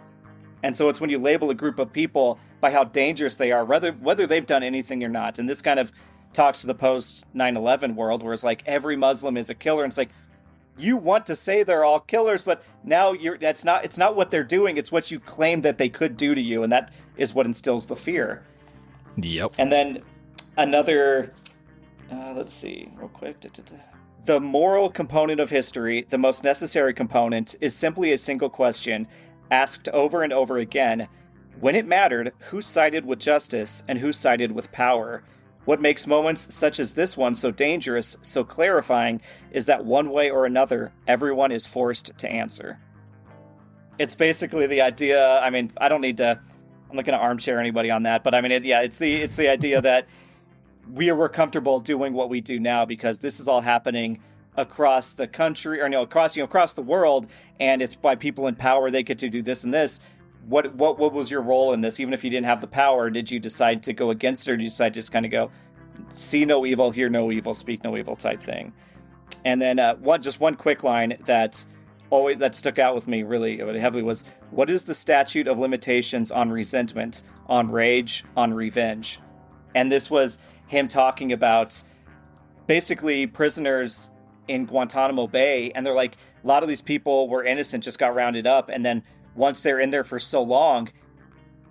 And so it's when you label a group of people by how dangerous they are, whether they've done anything or not. And this kind of talks to the post 9/11 world, where it's like every Muslim is a killer. And it's like, you want to say they're all killers, but now it's not what they're doing. It's what you claim that they could do to you. And that is what instills the fear. Yep. And then another, let's see real quick. The moral component of history, the most necessary component, is simply a single question asked over and over again. When it mattered, who sided with justice and who sided with power? What makes moments such as this one so dangerous, so clarifying, is that one way or another, everyone is forced to answer. It's basically the idea, I mean, I'm not going to armchair anybody on that, but I mean, it's the idea that we're comfortable doing what we do now because this is all happening across the country, or across the world, and it's by people in power. They get to do this and this. What was your role in this? Even if you didn't have the power, did you decide to go against it, or did you decide to just kind of go, see no evil, hear no evil, speak no evil type thing? And then one quick line that stuck out with me really heavily was, what is the statute of limitations on resentment, on rage, on revenge? And this was him talking about basically prisoners in Guantanamo Bay, and they're like, a lot of these people were innocent, just got rounded up, and then once they're in there for so long,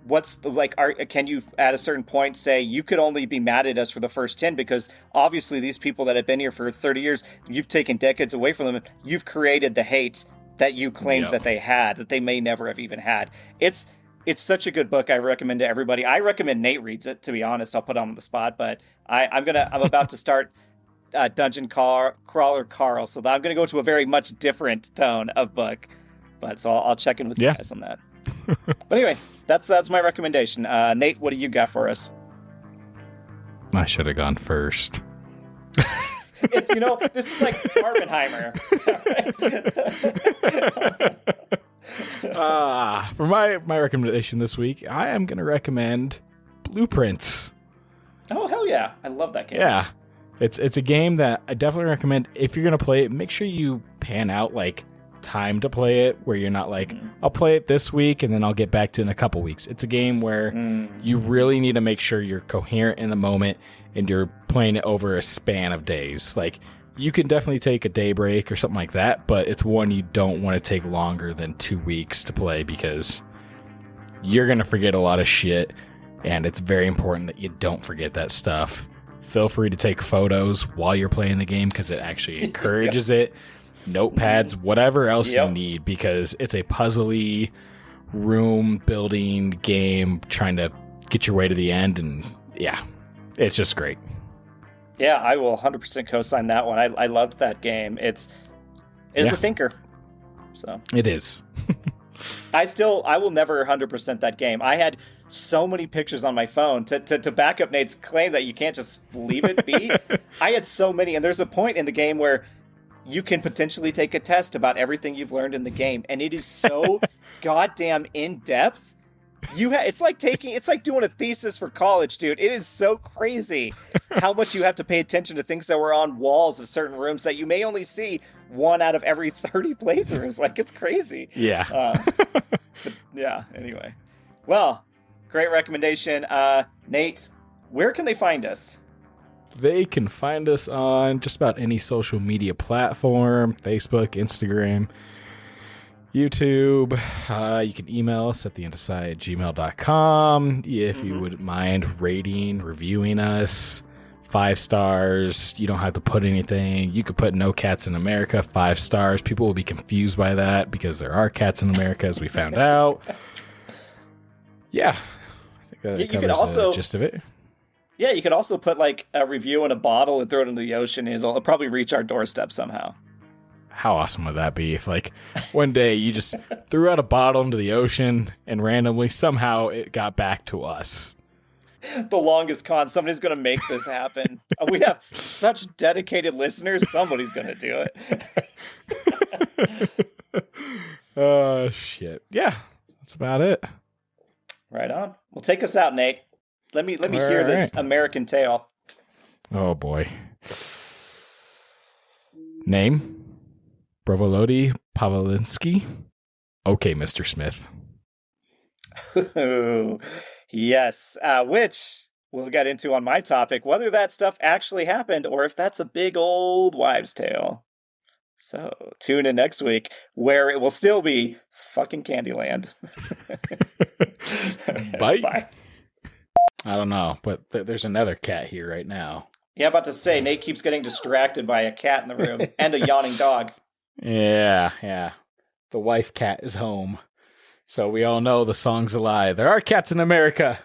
can you at a certain point say, you could only be mad at us for the first 10, because obviously these people that have been here for 30 years, you've taken decades away from them, you've created the hate that you claimed that they had, that they may never have even had. It's such a good book. I recommend to everybody. I recommend Nate reads it, to be honest. I'll put him on the spot, but I'm about to start Dungeon Crawler Carl, so I'm going to go to a very much different tone of book. But so I'll check in with you guys on that. But anyway, that's my recommendation. Nate, what do you got for us? I should have gone first. This is like Barbenheimer. For my recommendation this week, I am going to recommend Blueprints. Oh, hell yeah. I love that game. Yeah. It's a game that I definitely recommend. If you're going to play it, make sure you pan out like time to play it, where you're not like, I'll play it this week and then I'll get back to it in a couple weeks. It's a game where you really need to make sure you're coherent in the moment and you're playing it over a span of days. Like, you can definitely take a day break or something like that, but it's one you don't want to take longer than 2 weeks to play, because you're going to forget a lot of shit, and it's very important that you don't forget that stuff. Feel free to take photos while you're playing the game, because it actually encourages it. Notepads, whatever else you need, because it's a puzzly room building game trying to get your way to the end, and it's just great. Yeah, I will 100% co-sign that one. I loved that game. It's a thinker. So it is. I will never 100% that game. I had so many pictures on my phone to back up Nate's claim that you can't just leave it be. I had so many, and there's a point in the game where you can potentially take a test about everything you've learned in the game, and it is so goddamn in-depth It's like doing a thesis for college, dude. It is so crazy how much you have to pay attention to things that were on walls of certain rooms that you may only see one out of every 30 playthroughs. Like, it's crazy. Yeah. Yeah. Anyway, well, great recommendation, Nate. Where can they find us? They can find us on just about any social media platform: Facebook, Instagram, YouTube. You can email us at theindesign@gmail.com if you wouldn't mind rating, reviewing us. 5 stars. You don't have to put anything. You could put no cats in America, 5 stars. People will be confused by that because there are cats in America, as we found out. Yeah. I think that covers the gist of it. Yeah, you could also put like a review in a bottle and throw it into the ocean. It'll probably reach our doorstep somehow. How awesome would that be if, like, one day you just threw out a bottle into the ocean and randomly somehow it got back to us? The longest con. Somebody's going to make this happen. We have such dedicated listeners. Somebody's going to do it. Oh, shit. Yeah, that's about it. Right on. Well, take us out, Nate. Let me hear this American Tail. Oh, boy. Name? Brovolodi Pavlinsky. Okay, Mr. Smith. Yes, which we'll get into on my topic, whether that stuff actually happened or if that's a big old wives' tale. So tune in next week where it will still be fucking Candyland. Bye. Bye. I don't know, but there's another cat here right now. Yeah, I'm about to say, Nate keeps getting distracted by a cat in the room and a yawning dog. Yeah. The wife cat is home. So we all know the song's a lie. There are cats in America.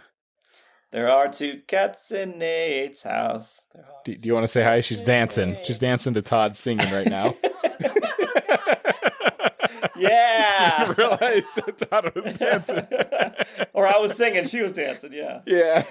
There are 2 cats in Nate's house. Do you want to say hi? She's dancing. She's dancing to Todd singing right now. Yeah. She realized that Todd was dancing. Or I was singing, she was dancing, yeah. Yeah.